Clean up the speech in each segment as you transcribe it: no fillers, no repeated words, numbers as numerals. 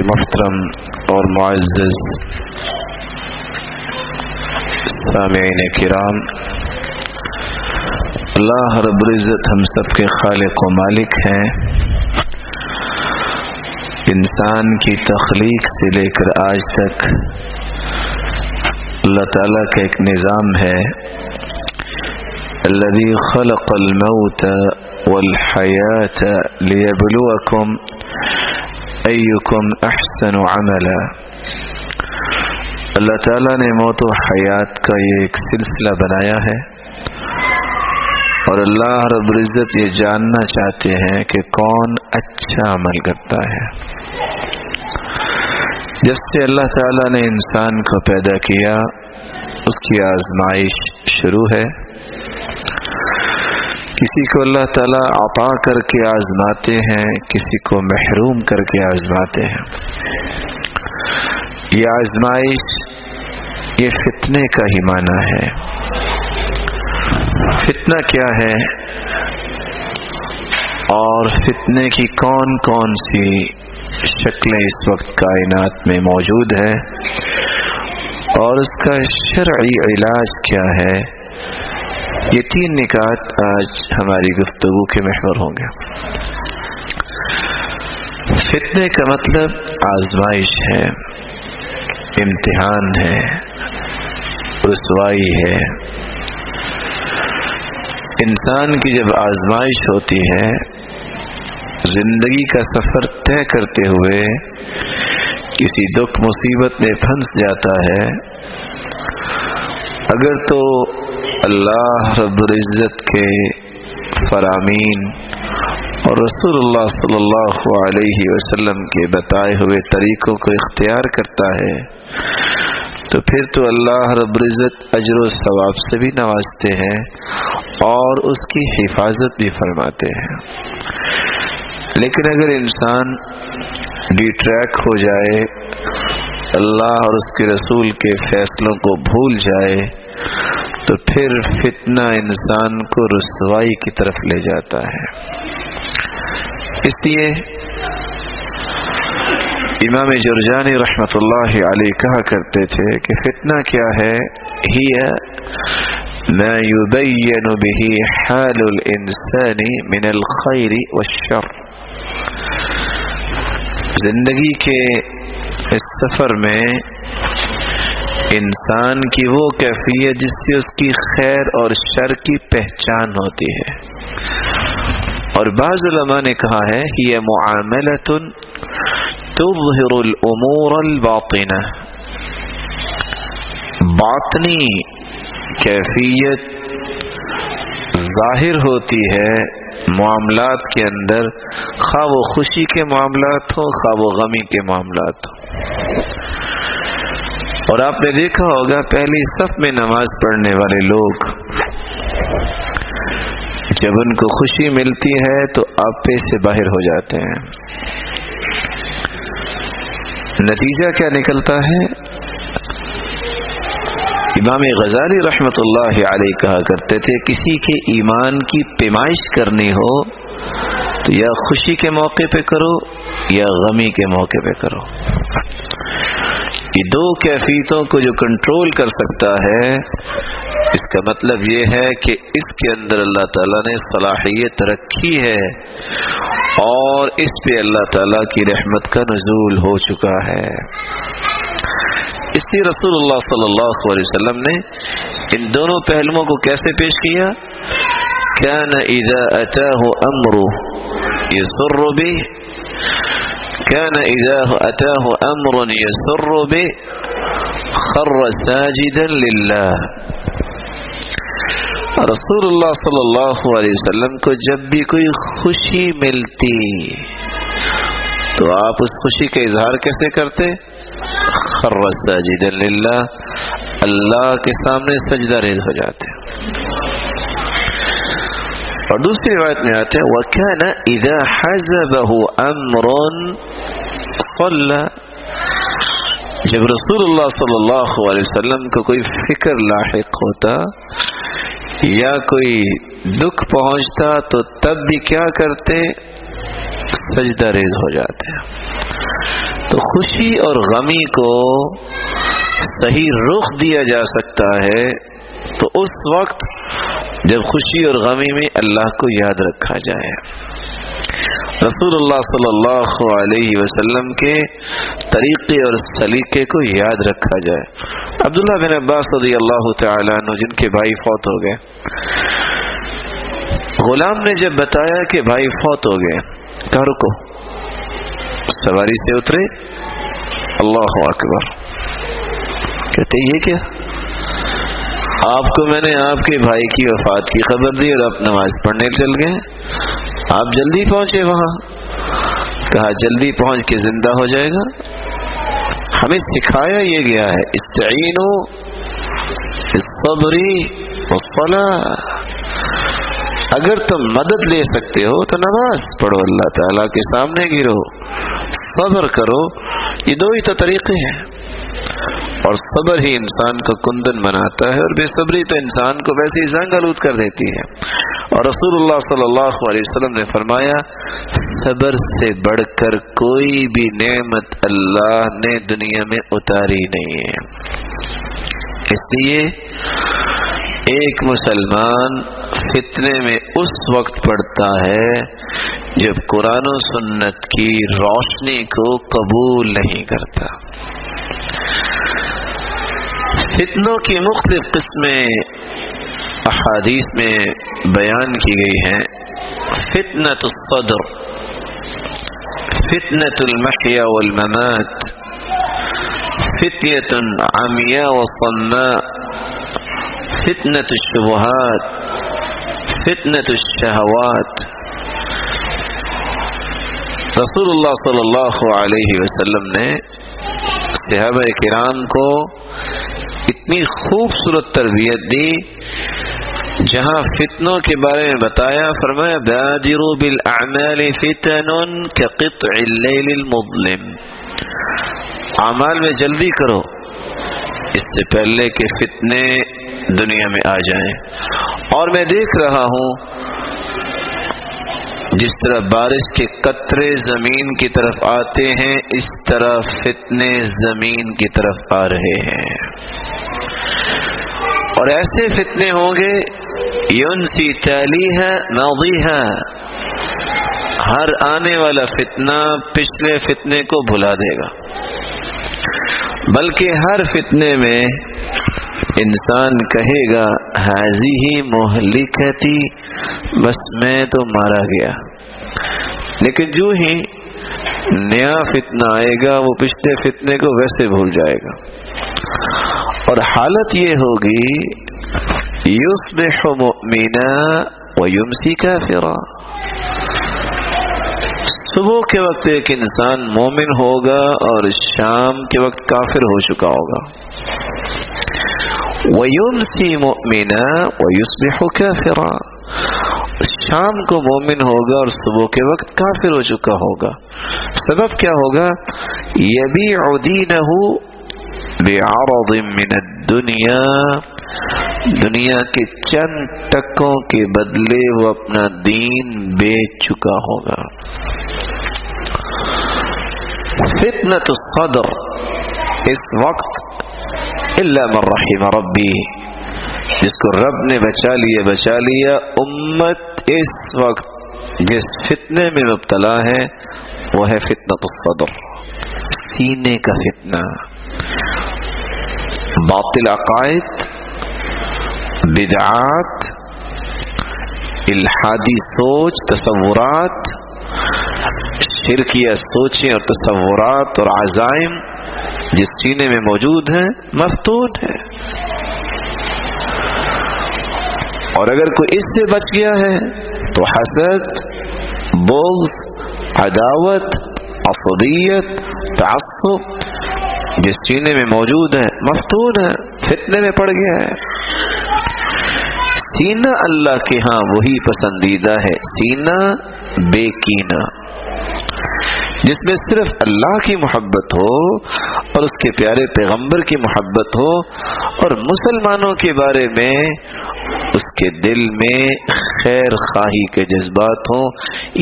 محترم اور معزز سامعین کرام، اللہ رب العزت ہم سب کے خالق و مالک ہیں۔ انسان کی تخلیق سے لے کر آج تک اللہ تعالیٰ کا ایک نظام ہے، الذی خلق الموت والحیاة لیبلوکم ایکم احسن عملا۔ اللہ تعالیٰ نے موت و حیات کا یہ ایک سلسلہ بنایا ہے، اور اللہ رب العزت یہ جاننا چاہتے ہیں کہ کون اچھا عمل کرتا ہے۔ جس سے اللہ تعالیٰ نے انسان کو پیدا کیا، اس کی آزمائش شروع ہے۔ کسی کو اللہ تعالیٰ عطا کر کے آزماتے ہیں، کسی کو محروم کر کے آزماتے ہیں۔ یہ آزمائش، یہ فتنے کا ہی معنی ہے۔ فتنہ کیا ہے اور فتنے کی کون کون سی شکلیں اس وقت کائنات میں موجود ہے، اور اس کا شرعی علاج کیا ہے، یہ تین نکات آج ہماری گفتگو کے محور ہوں گے۔ فتنے کا مطلب آزمائش ہے، امتحان ہے، رسوائی ہے۔ انسان کی جب آزمائش ہوتی ہے، زندگی کا سفر طے کرتے ہوئے کسی دکھ مصیبت میں پھنس جاتا ہے، اگر تو اللہ رب العزت کے فرامین اور رسول اللہ صلی اللہ علیہ وسلم کے بتائے ہوئے طریقوں کو اختیار کرتا ہے، تو پھر تو اللہ رب العزت اجر و ثواب سے بھی نوازتے ہیں اور اس کی حفاظت بھی فرماتے ہیں۔ لیکن اگر انسان ڈی ٹریک ہو جائے، اللہ اور اس کے رسول کے فیصلوں کو بھول جائے، تو پھر فتنہ انسان کو رسوائی کی طرف لے جاتا ہے۔ اس لیے امام جرجانی رحمۃ اللہ علیہ کہا کرتے تھے کہ فتنہ کیا ہے؟ ہی ما یبین بہ حال الانسان من الخیر والشر۔ زندگی کے اس سفر میں انسان کی وہ کیفیت جس سے اس کی خیر اور شر کی پہچان ہوتی ہے۔ اور بعض علماء نے کہا ہے کہ یہ معاملۃ تظہر الامور الباطنہ، باطنی کیفیت ظاہر ہوتی ہے معاملات کے اندر، خواہ وہ خوشی کے معاملات ہوں، خواہ وہ غمی کے معاملات ہوں۔ اور آپ نے دیکھا ہوگا پہلی صف میں نماز پڑھنے والے لوگ جب ان کو خوشی ملتی ہے تو آپے سے باہر ہو جاتے ہیں۔ نتیجہ کیا نکلتا ہے؟ امام غزالی رحمۃ اللہ علیہ کہا کرتے تھے، کسی کے ایمان کی پیمائش کرنی ہو تو یا خوشی کے موقع پہ کرو یا غمی کے موقع پہ کرو۔ یہ دو کیفیتوں کو جو کنٹرول کر سکتا ہے، اس کا مطلب یہ ہے کہ اس کے اندر اللہ تعالیٰ نے صلاحیت رکھی ہے اور اس پہ اللہ تعالیٰ کی رحمت کا نزول ہو چکا ہے۔ اس لیے رسول اللہ صلی اللہ علیہ وسلم نے ان دونوں پہلوؤں کو کیسے پیش کیا؟ كان اذا اتاه امر يسر به، كان اذا اتاه امر يسر به خر ساجدا لله۔ رسول اللہ صلی اللہ علیہ وسلم کو جب بھی کوئی خوشی ملتی تو آپ اس خوشی کا اظہار کیسے کرتے؟ خر ساجدا للہ، اللہ کے سامنے سجدہ ریز ہو جاتے۔ اور دوسری روایت میں آتے ہیں وَكَانَ إِذَا حَزَبَهُ أَمْرٌ صَلَّى، جب رسول اللہ صلی اللہ علیہ وسلم کو کوئی فکر لاحق ہوتا یا کوئی دکھ پہنچتا تو تب بھی کیا کرتے؟ سجدہ ریز ہو جاتے ہیں۔ تو خوشی اور غمی کو صحیح رخ دیا جا سکتا ہے تو اس وقت جب خوشی اور غمی میں اللہ کو یاد رکھا جائے، رسول اللہ صلی اللہ علیہ وسلم کے طریقے اور سلیقے کو یاد رکھا جائے۔ عبداللہ بن عباس رضی اللہ تعالیٰ عنہ، جن کے بھائی فوت ہو گئے، غلام نے جب بتایا کہ بھائی فوت ہو گئے، کہا رکو، سواری سے اترے، اللہ اکبر، کہتے یہ کیا؟ آپ کو میں نے آپ کے بھائی کی وفات کی خبر دی اور آپ نماز پڑھنے چل گئے، آپ جلدی پہنچے وہاں۔ کہا جلدی پہنچ کے زندہ ہو جائے گا؟ ہمیں سکھایا یہ گیا ہے استعینوا بالصبر والصلاۃ، اگر تم مدد لے سکتے ہو تو نماز پڑھو، اللہ تعالیٰ کے سامنے گرو، صبر کرو۔ یہ دو ہی تو طریقے ہیں، اور صبر ہی انسان کو کندن بناتا ہے، اور بے صبری تو انسان کو ویسے ہی زنگ آلود کر دیتی ہے۔ اور رسول اللہ صلی اللہ علیہ وسلم نے فرمایا صبر سے بڑھ کر کوئی بھی نعمت اللہ نے دنیا میں اتاری نہیں ہے۔ اس لیے ایک مسلمان فتنے میں اس وقت پڑتا ہے جب قرآن و سنت کی روشنی کو قبول نہیں کرتا۔ فتنوں کی مختلف قسمیں احادیث میں بیان کی گئی ہیں۔ فتنۃ الصدر، فتنۃ المحیا والممات، فتنۃ عمیاء وصماء، فتنۃ الشبہات، فتنۃ الشہوات۔ رسول اللہ صلی اللہ علیہ وسلم نے صحابہ کرام کو اتنی خوبصورت تربیت دی، جہاں فتنوں کے بارے میں بتایا، فرمایا بادروا بالاعمال فتن كقطع اللیل المظلم، اعمال میں جلدی کرو اس سے پہلے کہ فتنے دنیا میں آ جائیں۔ اور میں دیکھ رہا ہوں جس طرح بارش کے قطرے زمین کی طرف آتے ہیں، اس طرح فتنے زمین کی طرف آ رہے ہیں، اور ایسے فتنے ہوں گے ینسی تالیہا ماضیہا، ہر آنے والا فتنہ پچھلے فتنے کو بھلا دے گا، بلکہ ہر فتنے میں انسان کہے گا ہذہ مہلکتی، بس میں تو مارا گیا، لیکن جو ہی نیا فتنہ آئے گا وہ پچھلے فتنے کو ویسے بھول جائے گا، اور حالت یہ ہوگی یصبح مؤمنا ویمسی کافرا، صبح کے وقت ایک انسان مومن ہوگا اور شام کے وقت کافر ہو چکا ہوگا، وَيُمْسِي مُؤْمِنًا وَيُصْبِحُ كَافِرًا، شام کو مومن ہوگا اور صبح کے وقت کافر ہو چکا ہوگا۔ سبب کیا ہوگا؟ يَبِيعُ دِينَهُ بِعَرَضٍ مِّنَ الدُّنْيَا، دنیا کے چند ٹکوں کے بدلے وہ اپنا دین بیچ چکا ہوگا۔ فتنۃ الصدر، اس وقت الا من رحم ربی، جس کو رب نے بچا لیا، امت اس وقت جس فتنے میں مبتلا ہے وہ ہے فتنۃ الصدر، سینے کا فتنہ، باطل عقائد، بدعات، الحادی سوچ، تصورات، شرکیہ سوچیں اور تصورات اور عزائم جس سینے میں موجود ہیں مفتون ہے، اور اگر کوئی اس سے بچ گیا ہے تو حسد، بغض، عداوت، عصبیت، تعصب جس سینے میں موجود ہے مفتون ہے، فتنے میں پڑ گیا ہے۔ سینہ اللہ کے ہاں وہی پسندیدہ ہے، سینہ بے کینہ، جس میں صرف اللہ کی محبت ہو اور اس کے پیارے پیغمبر کی محبت ہو اور مسلمانوں کے بارے میں اس کے دل میں خیر خواہی کے جذبات ہوں،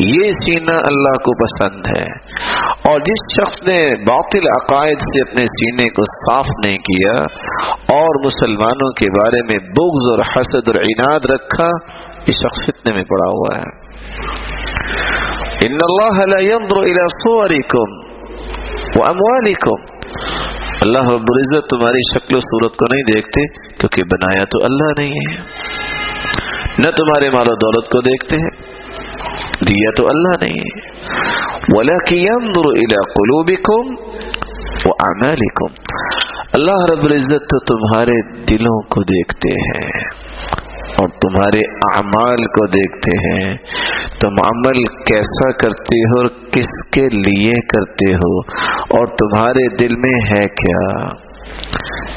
یہ سینہ اللہ کو پسند ہے۔ اور جس شخص نے باطل عقائد سے اپنے سینے کو صاف نہیں کیا اور مسلمانوں کے بارے میں بغض اور حسد اور عناد رکھا، یہ شخص فتنے میں پڑا ہوا ہے۔ ان اللہ لا ينظر الى صورکم واموالکم، اللہ رب العزت تمہاری شکل و صورت کو نہیں دیکھتے، کیونکہ بنایا تو اللہ نہیں ہے، نہ تمہارے مال و دولت کو دیکھتے ہیں، دیا تو اللہ نہیں ہے، ولکن ينظر الى قلوبکم واعمالکم، اللہ رب العزت تو تمہارے دلوں کو دیکھتے ہیں اور تمہارے اعمال کو دیکھتے ہیں، تم عمل کیسا کرتے ہو اور کس کے لیے کرتے ہو، اور تمہارے دل میں ہے کیا۔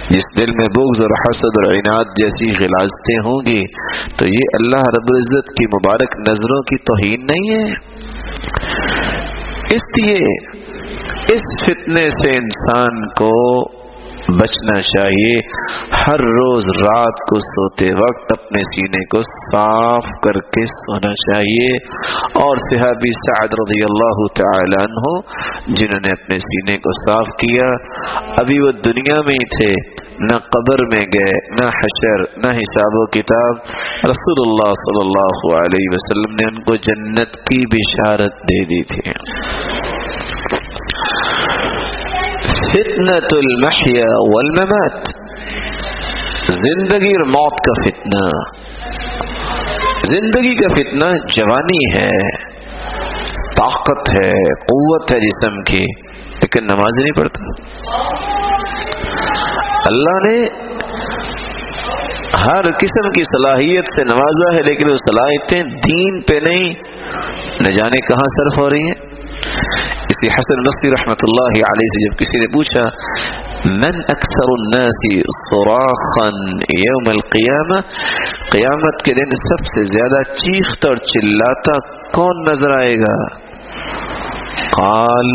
جس دل میں بغض اور حسد اور عناد جیسی غلاظتیں ہوں گی تو یہ اللہ رب العزت کی مبارک نظروں کی توہین نہیں ہے۔ اس لیے اس فتنے سے انسان کو بچنا چاہیے، ہر روز رات کو سوتے وقت اپنے سینے کو صاف کر کے سونا چاہیے۔ اور صحابی سعد رضی اللہ تعالی عنہ جنہوں نے اپنے سینے کو صاف کیا، ابھی وہ دنیا میں ہی تھے، نہ قبر میں گئے، نہ حشر، نہ حساب و کتاب، رسول اللہ صلی اللہ علیہ وسلم نے ان کو جنت کی بشارت دے دی تھی۔ فتنة المحیا والممات، زندگی اور موت کا فتنہ۔ زندگی کا فتنہ جوانی ہے، طاقت ہے، قوت ہے جسم کی، لیکن نماز نہیں پڑھتا۔ اللہ نے ہر قسم کی صلاحیت سے نوازا ہے، لیکن وہ صلاحیتیں دین پہ نہیں، نہ جانے کہاں صرف ہو رہی ہیں۔ اس لیے حسن بصری رحمۃ اللہ علیہ سے جب کسی نے پوچھا من اکثر الناس صراخا یوم القیامہ، قیامت کے دن سب سے زیادہ چیختا اور چلاتا کون نظر آئے گا؟ قال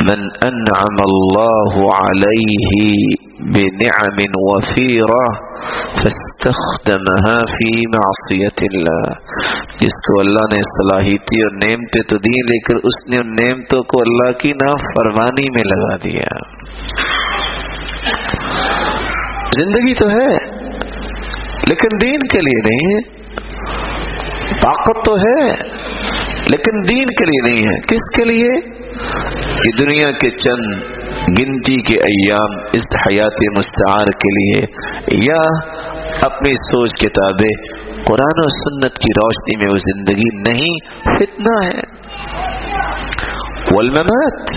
من انعم اللہ علیہ بنعم وفیرہ فاستخدمها فی معصیت اللہ، جس کو اللہ نے صلاحیتی اور نعمتیں تو دی لیکن اس نے ان نعمتوں کو اللہ کی نافرمانی میں لگا دیا۔ زندگی تو ہے لیکن دین کے لیے نہیں ہے، طاقت تو ہے لیکن دین کے لیے نہیں ہے۔ کس کے لیے؟ یہ دنیا کے چند گنتی کے ایام اس حیات مستعار کے لیے، یا اپنی سوچ کے تابع قرآن و سنت کی روشنی میں وہ زندگی نہیں، فتنہ ہے۔ والممات،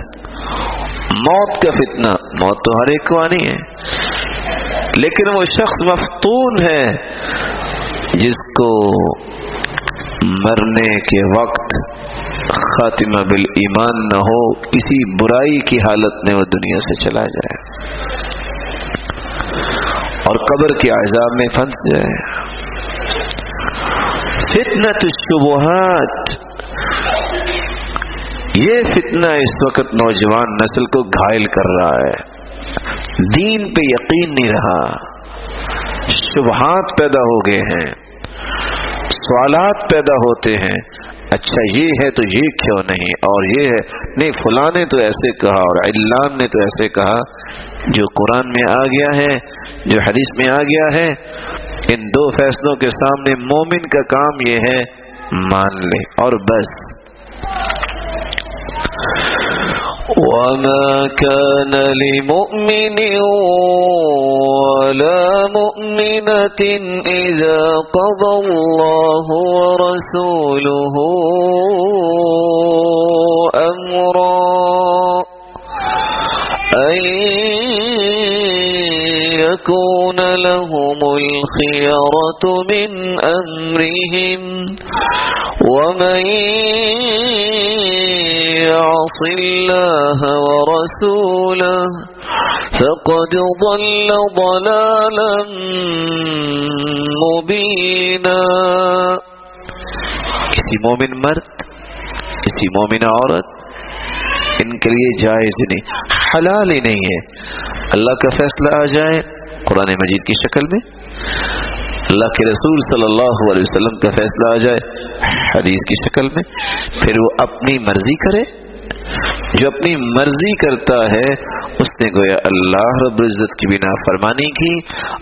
موت کا فتنہ، موت تو ہر ایک کو آنی ہے، لیکن وہ شخص مفتون ہے جس کو مرنے کے وقت خاتمہ بالایمان نہ ہو، کسی برائی کی حالت میں وہ دنیا سے چلا جائے اور قبر کے عذاب میں پھنس جائے۔ فتنۃ الشبہات، یہ فتنہ اس وقت نوجوان نسل کو گھائل کر رہا ہے، دین پہ یقین نہیں رہا، شبہات پیدا ہو گئے ہیں، سوالات پیدا ہوتے ہیں، اچھا یہ ہے تو یہ کیوں نہیں، اور یہ ہے نہیں، فلاں نے تو ایسے کہا اور علان نے تو ایسے کہا۔ جو قرآن میں آ گیا ہے، جو حدیث میں آ گیا ہے، ان دو فیصلوں کے سامنے مومن کا کام یہ ہے مان لے اور بس۔ وَمَا كَانَ لِمُؤْمِنٍ وَلَا مُؤْمِنَةٍ إِذَا قَضَى اللَّهُ وَرَسُولُهُ أَمْرًا أَن يَكُونَ لَهُمُ الْخِيَرَةُ مِنْ أَمْرِهِمْ وَمَن يَعْصِ اللَّهَ وَرَسُولَهُ فَقَدْ ضَلَّ ضَلَالًا مُبِينًا۔ کسی مومن مرد کسی مومنہ عورت ان کے لیے جائز ہی نہیں، حلال ہی نہیں ہے۔ اللہ کا فیصلہ آ جائے قرآن مجید کی شکل میں، اللہ کے رسول صلی اللہ علیہ وسلم کا فیصلہ آ جائے حدیث کی شکل میں، پھر وہ اپنی مرضی کرے۔ جو اپنی مرضی کرتا ہے اس نے گویا اللہ رب العزت کی بھی نافرمانی کی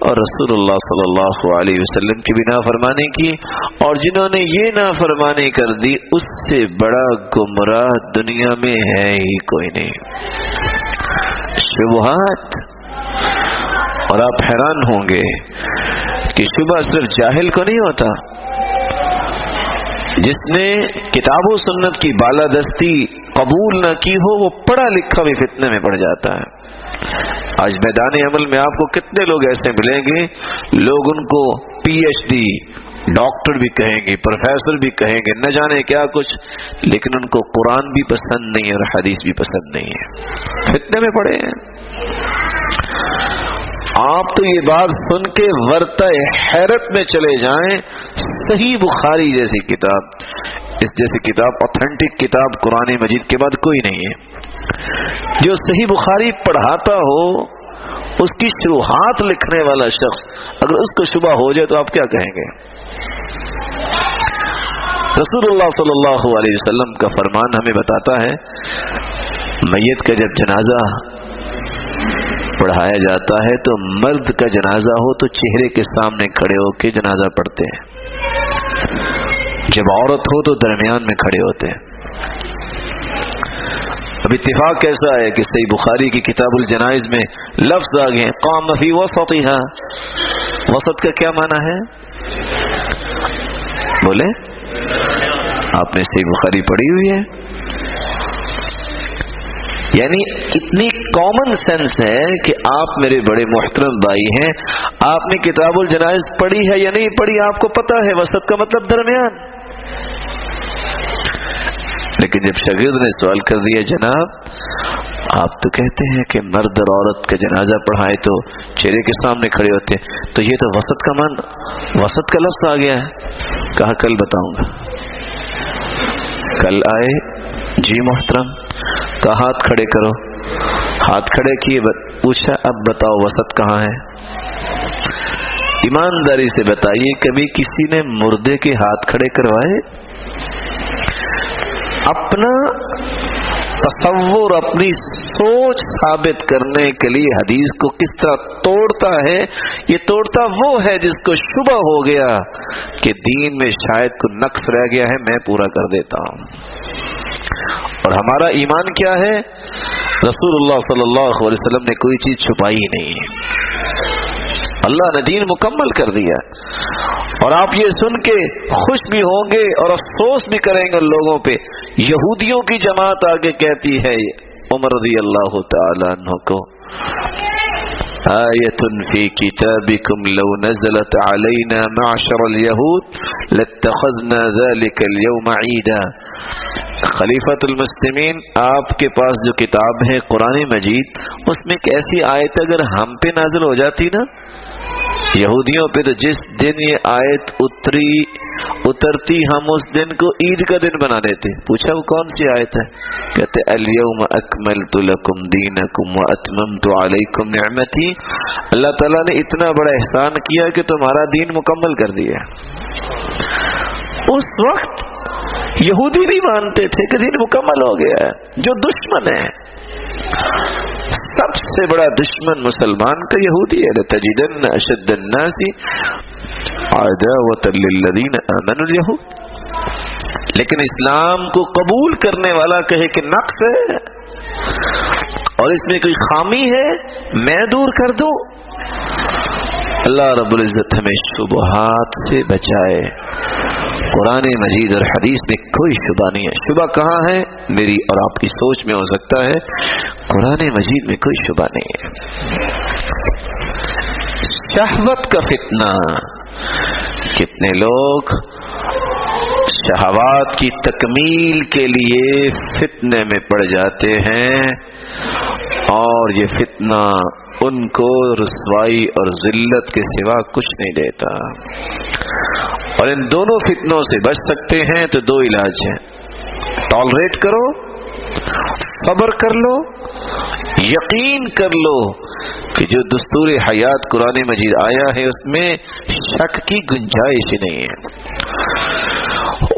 اور رسول اللہ صلی اللہ علیہ وسلم کی بھی نافرمانی کی، اور جنہوں نے یہ نافرمانی کر دی اس سے بڑا گمراہ دنیا میں ہے ہی کوئی نہیں۔ شبہات، اور آپ حیران ہوں گے کہ شبہ صرف جاہل کو نہیں ہوتا، جس نے کتاب و سنت کی بالادستی قبول نہ کی ہو وہ پڑھا لکھا بھی فتنے میں پڑ جاتا ہے۔ آج میدان عمل میں آپ کو کتنے لوگ ایسے ملیں گے، لوگ ان کو پی ایچ ڈی ڈاکٹر بھی کہیں گے، پروفیسر بھی کہیں گے، نہ جانے کیا کچھ، لیکن ان کو قرآن بھی پسند نہیں اور حدیث بھی پسند نہیں ہے، فتنے میں پڑے ہیں۔ آپ تو یہ بات سن کے ورطہ حیرت میں چلے جائیں، صحیح بخاری جیسی کتاب، اس جیسی کتاب، اوتھینٹک کتاب قرآن مجید کے بعد کوئی نہیں ہے۔ جو صحیح بخاری پڑھاتا ہو، اس کی شروحات لکھنے والا شخص اگر اس کو شبہ ہو جائے تو آپ کیا کہیں گے؟ رسول اللہ صلی اللہ علیہ وسلم کا فرمان ہمیں بتاتا ہے، میت کا جب جنازہ پڑھایا جاتا ہے تو مرد کا جنازہ ہو تو چہرے کے سامنے کھڑے ہو کے جنازہ پڑھتے ہیں، جب عورت ہو تو درمیان میں کھڑے ہوتے ہیں۔ اب اتفاق کیسا ہے کہ صحیح بخاری کی کتاب الجنائز میں لفظ آ گئے قام فی وسطھا، وسط کا کیا معنی ہے؟ بولے، آپ نے صحیح بخاری پڑھی ہوئی ہے؟ یعنی اتنی کامن سینس ہے کہ آپ میرے بڑے محترم بھائی ہیں، آپ نے کتاب الجنائز پڑھی ہے یا نہیں پڑھی، آپ کو پتا ہے وسط کا مطلب درمیان۔ لیکن جب شاگرد نے سوال کر دیا جناب آپ تو کہتے ہیں کہ مرد اور عورت کا جنازہ پڑھائے تو چہرے کے سامنے کھڑے ہوتے ہیں، تو یہ تو وسط کا من، وسط کا لفظ آ گیا ہے۔ کہا کل بتاؤں گا۔ کل آئے، جی محترم، کہا ہاتھ کھڑے کرو، ہاتھ کھڑے کیے، پوچھا اب بتاؤ وسط کہاں ہے؟ ایمانداری سے بتائیے کبھی کسی نے مردے کے ہاتھ کھڑے کروائے؟ اپنا تصور، اپنی سوچ ثابت کرنے کے لیے حدیث کو کس طرح توڑتا ہے، یہ توڑتا وہ ہے جس کو شبہ ہو گیا کہ دین میں شاید کوئی نقص رہ گیا ہے، میں پورا کر دیتا ہوں۔ اور ہمارا ایمان کیا ہے؟ رسول اللہ صلی اللہ علیہ وسلم نے کوئی چیز چھپائی ہی نہیں ہے، اللہ نے دین مکمل کر دیا۔ اور آپ یہ سن کے خوش بھی ہوں گے اور افسوس بھی کریں گے لوگوں پہ، یہودیوں کی جماعت آگے کہتی ہے عمر رضی اللہ تعالی عنہ کو، آیۃ فی کتابکم لو نزلت علینا معشر الیہود لاتخذنا ذلک اليوم عیدا۔ خلیفۃ المسلمین، آپ کے پاس جو کتاب ہے قرآن مجید، اس میں ایک ایسی آیت اگر ہم پہ نازل ہو جاتی نا، یہودیوں پہ، تو جس دن یہ آیت اترتی ہم اس دن کو عید کا دن بنا دیتے۔ پوچھا وہ کون سی آیت ہے؟ کہتے الیوم اکملت لکم دینکم واتممت علیکم نعمتی، اللہ تعالیٰ نے اتنا بڑا احسان کیا کہ تمہارا دین مکمل کر دیا۔ اس وقت یہودی نہیں مانتے تھے کہ دین مکمل ہو گیا ہے۔ جو دشمن ہے، سب سے بڑا دشمن مسلمان کا یہودی ہے، لَتَجِدَنَّ أَشَدَّ النَّاسِ عَدَاوَةً لِلَّذِينَ آمَنُوا الْيَهُودَ۔ لیکن اسلام کو قبول کرنے والا کہے کہ نقص ہے اور اس میں کوئی خامی ہے، میں دور کر دوں۔ اللہ رب العزت ہمیں شبہات سے بچائے۔ قرآن مجید اور حدیث میں کوئی شبہ نہیں ہے۔ شبہ کہاں ہے؟ میری اور آپ کی سوچ میں ہو سکتا ہے، قرآن مجید میں کوئی شبہ نہیں ہے۔ شہوت کا فتنہ، کتنے لوگ شہوات کی تکمیل کے لیے فتنے میں پڑ جاتے ہیں اور یہ فتنہ ان کو رسوائی اور ذلت کے سوا کچھ نہیں دیتا۔ اور ان دونوں فتنوں سے بچ سکتے ہیں تو دو علاج ہیں۔ ٹالریٹ کرو، صبر کر لو، یقین کر لو کہ جو دستور حیات قرآن مجید آیا ہے اس میں شک کی گنجائش نہیں ہے۔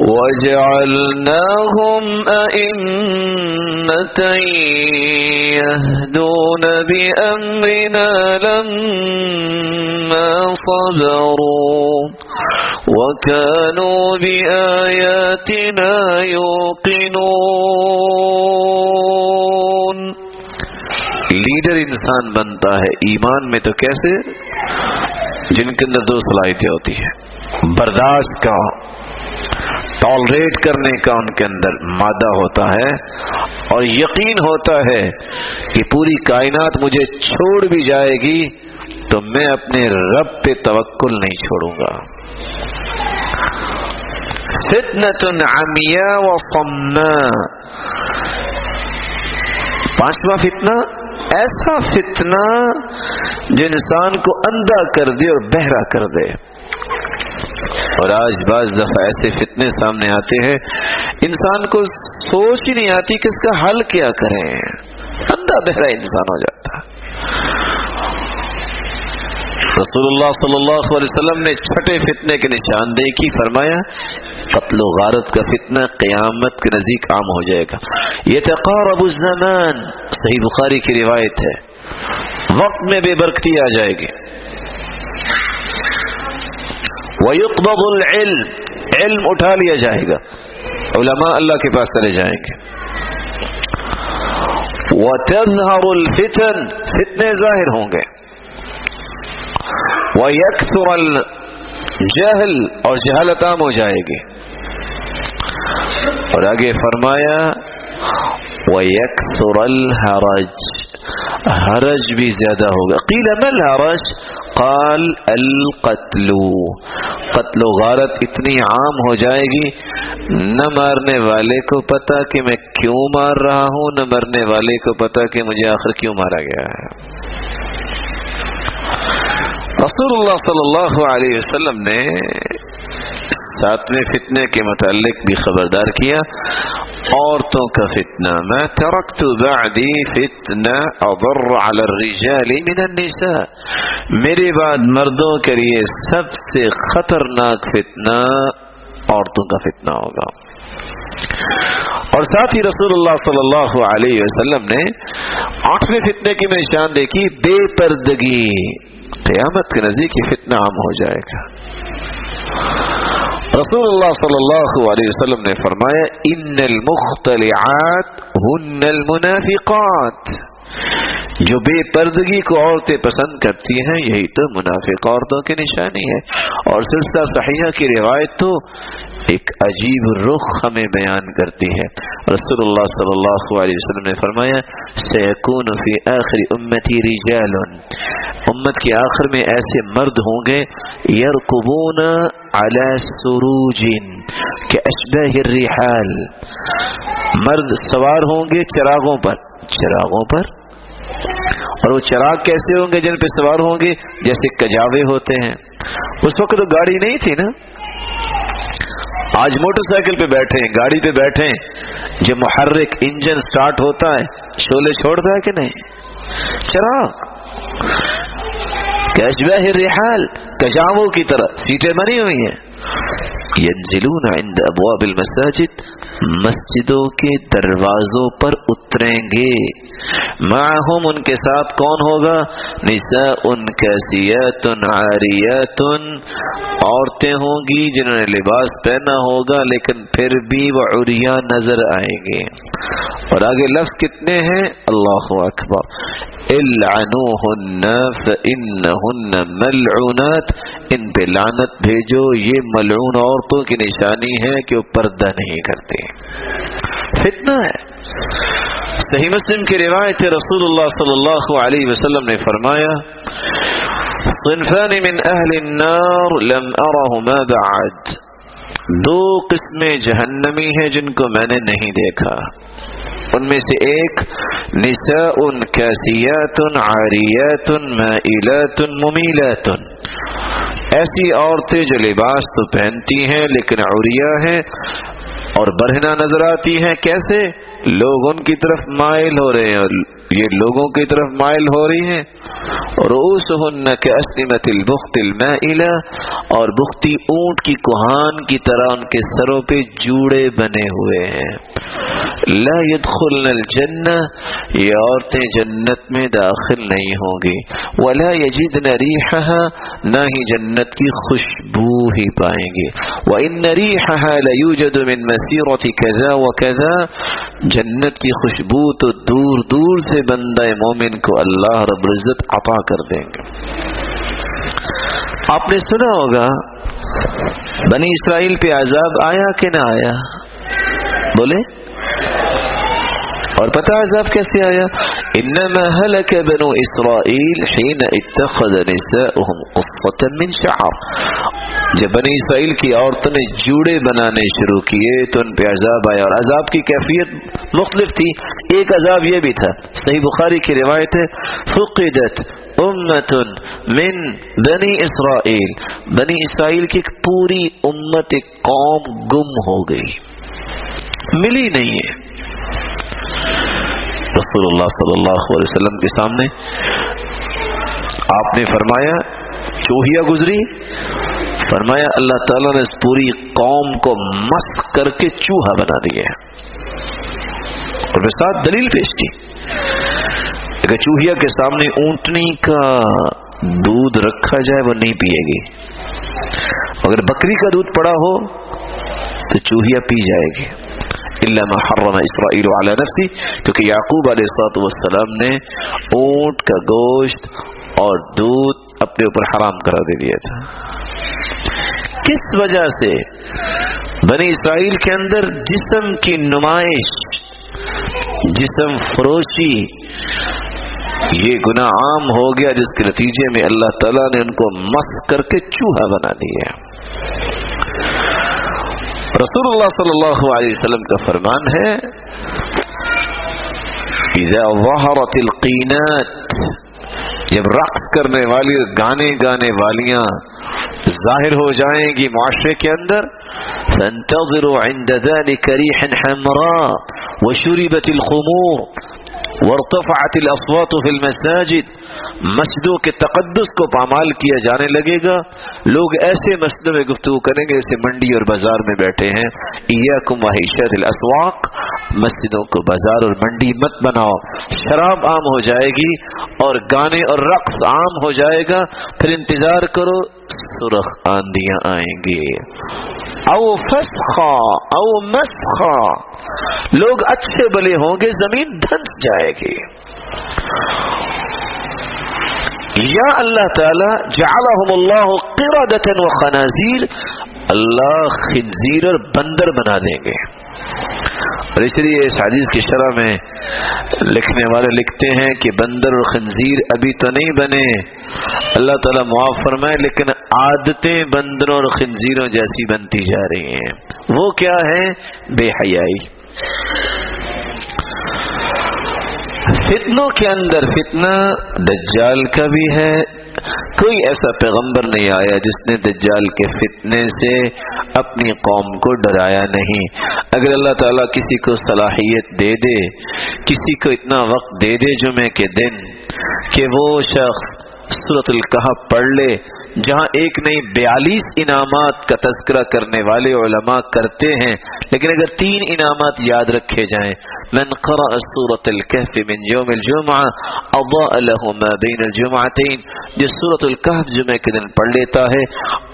وَجَعَلْنَاهُمْ أَئِمَّةً يَهْدُونَ بِأَمْرِنَا لَمَّا صَبَرُوا وَكَانُوا بِآيَاتِنَا يُوقِنُونَ۔ لیڈر انسان بنتا ہے ایمان میں تو کیسے؟ جن کے اندر دو صلاحیتیں ہوتی ہیں، برداشت کا، ٹالریٹ کرنے کا ان کے اندر مادہ ہوتا ہے، اور یقین ہوتا ہے کہ پوری کائنات مجھے چھوڑ بھی جائے گی تو میں اپنے رب پہ توکل نہیں چھوڑوں گا۔ فتنۃ عمیاء وصماء، پانچواں فتنہ ایسا فتنہ جو انسان کو اندھا کر دے اور بہرا کر دے۔ اور آج بعض دفعہ ایسے فتنے سامنے آتے ہیں انسان کو سوچ ہی نہیں آتی کہ اس کا حل کیا کریں، اندھا بہرا انسان ہو جاتا ہے۔ رسول اللہ صلی اللہ علیہ وسلم نے چھٹے فتنے کی نشاندہی کی، فرمایا قتل و غارت کا فتنہ قیامت کے نزدیک عام ہو جائے گا۔ یتقارب الزمان، صحیح بخاری کی روایت ہے، وقت میں بے برکتی آ جائے گی۔ وَيُقْبَضُ الْعِلْمِ، علم اٹھا لیا جائے گا، علماء اللہ کے پاس چلے جائیں گے۔ وَتَظْهَرُ الْفِتَنُ، فتنے ظاہر ہوں گے۔ وَيَكْثُرَ الْجَهْلُ، اور جہالت عام ہو جائے گی۔ اور آگے فرمایا وَيَكْثُرَ الْحَرَجُ، حرج بھی زیادہ ہوگا۔ قیل ما الحرج؟ قال القتل، قتل و غارت اتنی عام ہو جائے گی، نہ مارنے والے کو پتا کہ میں کیوں مار رہا ہوں، نہ مرنے والے کو پتا کہ مجھے آخر کیوں مارا گیا ہے۔ رسول اللہ صلی اللہ علیہ وسلم نے ساتویں فتنے کے متعلق بھی خبردار کیا، عورتوں کا فتنہ۔ ما ترکت بعدی فتنہ اضر علی الرجال من النساء، میرے بعد مردوں کے لیے سب سے خطرناک فتنہ عورتوں کا فتنہ ہوگا۔ اور ساتھ ہی رسول اللہ صلی اللہ علیہ وسلم نے آٹھویں فتنے کی نشاندہی کی، بے پردگی، قیامت کے نزدیک یہ فتنہ عام ہو جائے گا۔ رسول اللہ صلی اللہ علیہ وسلم نے فرمایا ان المختلعات ہن المنافقات، جو بے پردگی کو عورتیں پسند کرتی ہیں یہی تو منافق عورتوں کی نشانی ہے۔ اور سلسلہ صحیحہ کی روایت تو ایک عجیب رخ ہمیں بیان کرتی ہے۔ رسول اللہ صلی اللہ علیہ وسلم نے فرمایا سیکون فی آخر امتی رجال، امت کے آخر میں ایسے مرد ہوں گے یرکبون علی سروج کاشباہ الرحال، مرد سوار ہوں گے چراغوں پر، اور وہ چراغ کیسے ہوں گے جن پہ سوار ہوں گے؟ جیسے کجاوے ہوتے ہیں۔ اس وقت تو گاڑی نہیں تھی نا، آج موٹر سائیکل پہ بیٹھے ہیں، گاڑی پہ بیٹھے ہیں، جو محرک انجن سٹارٹ ہوتا ہے شعلے چھوڑتا ہے کہ نہیں؟ چراغ کاشباہ الرحال، کجاووں کی طرح سیٹیں بنی ہوئی ہیں۔ ینزلون عند ابواب المساجد، مسجدوں کے دروازوں پر اتریں گے۔ معہم، ان کے ساتھ کون ہوگا؟ نساء کاسیات عاریات، عورتیں ہوں گی جنہوں نے لباس پہنا ہوگا لیکن پھر بھی وہ عریاں نظر آئیں گے۔ اور آگے لفظ کتنے ہیں؟ اللہ اکبر، العنوہن فانہن ملعونات، ان پہ لعنت بھیجو، یہ ملعون عورتوں کی نشانی ہے کہ وہ پردہ نہیں کرتے۔ فتنہ ہے۔ صحیح مسلم کی روایت ہے، رسول اللہ صلی اللہ علیہ وسلم نے فرمایا صنفان من اہل النار لم ارہما بعد، دو قسمیں جہنمی ہیں جن کو میں نے نہیں دیکھا، ان میں سے ایک نساء کاسیات عاریات مائلات ممیلات، ایسی عورتیں جو لباس تو پہنتی ہیں لیکن عریاں ہیں، اور برہنہ نظر آتی ہیں کیسے؟ لوگ ان کی طرف مائل ہو رہے ہیں اور یہ لوگوں کی طرف مائل ہو رہی ہیں. رؤوسهن كأسنمة البخت المائلة، اور بختی اونٹ کی کوہان کی طرح ان کے سروں پہ جوڑے بنے ہوئے ہیں. لا يدخلن الجنہ، یہ عورتیں جنت میں داخل نہیں ہوں گی. ولا يجدن ريحها، نہ ہی جنت کی خوشبو ہی پائیں گے. وإن ريحها ليوجد من مسيرة كذا وكذا، جنت کی خوشبو تو دور دور سے بندہ مومن کو اللہ رب العزت عطا کر دیں گے. آپ نے سنا ہوگا بنی اسرائیل پہ عذاب آیا کہ نہ آیا؟ بولے. اور پتہ عذاب کیسے آیا؟ انما هلك بنو اسرائیل حين اتخذ نساؤهم قصة من شعر، جب بنی اسرائیل کی عورتوں نے جوڑے بنانے شروع کیے تو ان پہ عذاب آیا. اور عذاب کی کیفیت مختلف تھی. ایک عذاب یہ بھی تھا، صحیح بخاری کی روایت ہے، فقدت امت من بنی اسرائیل، بنی اسرائیل کی ایک پوری امت، ایک قوم گم ہو گئی، ملی نہیں ہے. رسول اللہ صلی اللہ علیہ وسلم کے سامنے آپ نے فرمایا، چوہیا گزری، فرمایا اللہ تعالیٰ نے اس پوری قوم کو مسخ کر کے چوہا بنا دیا ہے. اور ساتھ دلیل پیش کی کہ چوہیا کے سامنے اونٹنی کا دودھ رکھا جائے وہ نہیں پیے گی، اگر بکری کا دودھ پڑا ہو تو چوہیا پی جائے گی. الا ما حرم اسرائیل علی نفسی، کیونکہ یعقوب علیہ السلام نے اونٹ کا گوشت اور دودھ اپنے اوپر حرام کرا دے دیا تھا. کس وجہ سے؟ بنی اسرائیل کے اندر جسم کی نمائش، جسم فروشی، یہ گناہ عام ہو گیا، جس کے نتیجے میں اللہ تعالیٰ نے ان کو مسخ کر کے چوہا بنا دیا. رسول اللہ صلی اللہ علیہ وسلم کا فرمان ہے، اذا ظہرت القینات، جب رقص کرنے والی، گانے والیاں ظاہر ہو جائیں گی معاشرے کے اندر، فانتظروا عند ذلك ريحا حمراء وشربت الخمور وارتفعت الاصوات في المساجد، مسجدوں کے تقدس کو پامال کیا جانے لگے گا. لوگ ایسے مسجدوں میں گفتگو کریں گے جیسے منڈی اور بازار میں بیٹھے ہیں. ایاکم وحیشات الاسواق، مسجدوں کو بازار اور منڈی مت بناؤ. شراب عام ہو جائے گی اور گانے اور رقص عام ہو جائے گا. پھر انتظار کرو، سرخ آندیاں آئیں گے، او فسخا او مسخا، لوگ اچھے بلے ہوں گے، زمین دھنس جائے گی. یا اللہ تعالی جعلہم اللہ قردۃ وخنازیر، اللہ خنزیر اور بندر بنا دیں گے. اور اس لیے اس حدیث کی شرح میں لکھنے والے لکھتے ہیں کہ بندر اور خنزیر ابھی تو نہیں بنے، اللہ تعالیٰ معاف فرمائے، لیکن عادتیں بندروں اور خنزیروں جیسی بنتی جا رہی ہیں. وہ کیا ہے؟ بے حیائی. فتنوں کے اندر فتنہ دجال کا بھی ہے. کوئی ایسا پیغمبر نہیں آیا جس نے دجال کے فتنے سے اپنی قوم کو ڈرایا نہیں. اگر اللہ تعالیٰ کسی کو صلاحیت دے دے، کسی کو اتنا وقت دے دے جمعے کے دن کہ وہ شخص سورۃ الکہف پڑھ لے، جہاں ایک نہیں 42 انعامات کا تذکرہ کرنے والے علماء کرتے ہیں، لیکن اگر 3 انعامات یاد رکھے جائیں، من قرأ سورۃ الکہف من یوم الجمعہ اضاء له ما بین الجمعتین، جو سورۃ الکہف جمعے کے دن پڑھ لیتا ہے،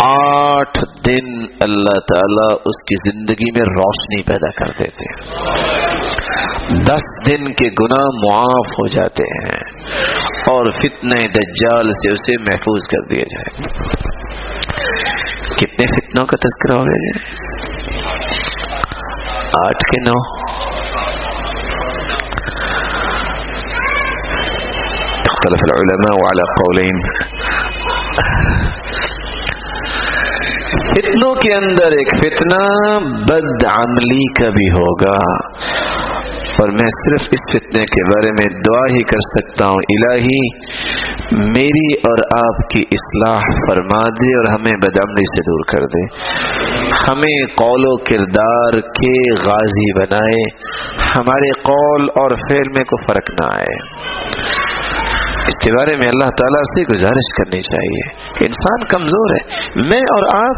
8 دن اللہ تعالیٰ اس کی زندگی میں روشنی پیدا کر دیتے ہیں، 10 دن کے گناہ معاف ہو جاتے ہیں اور فتنہ دجال سے اسے محفوظ کر دیا جائے. کتنے فتنوں کا تذکرہ ہو گیا؟ 8 کے 9. اختلف العلماء على قولين. فتنوں کے اندر ایک فتنہ بد عملی کا بھی ہوگا، اور میں صرف اس فتنے کے بارے میں دعا ہی کر سکتا ہوں، الہی میری اور آپ کی اصلاح فرما دے اور ہمیں بدعملی سے دور کر دے، ہمیں قول و کردار کے غازی بنائے، ہمارے قول اور فعل میں کوئی فرق نہ آئے۔ اس کے بارے میں اللہ تعالیٰ سے گزارش کرنی چاہیے کہ انسان کمزور ہے، میں اور آپ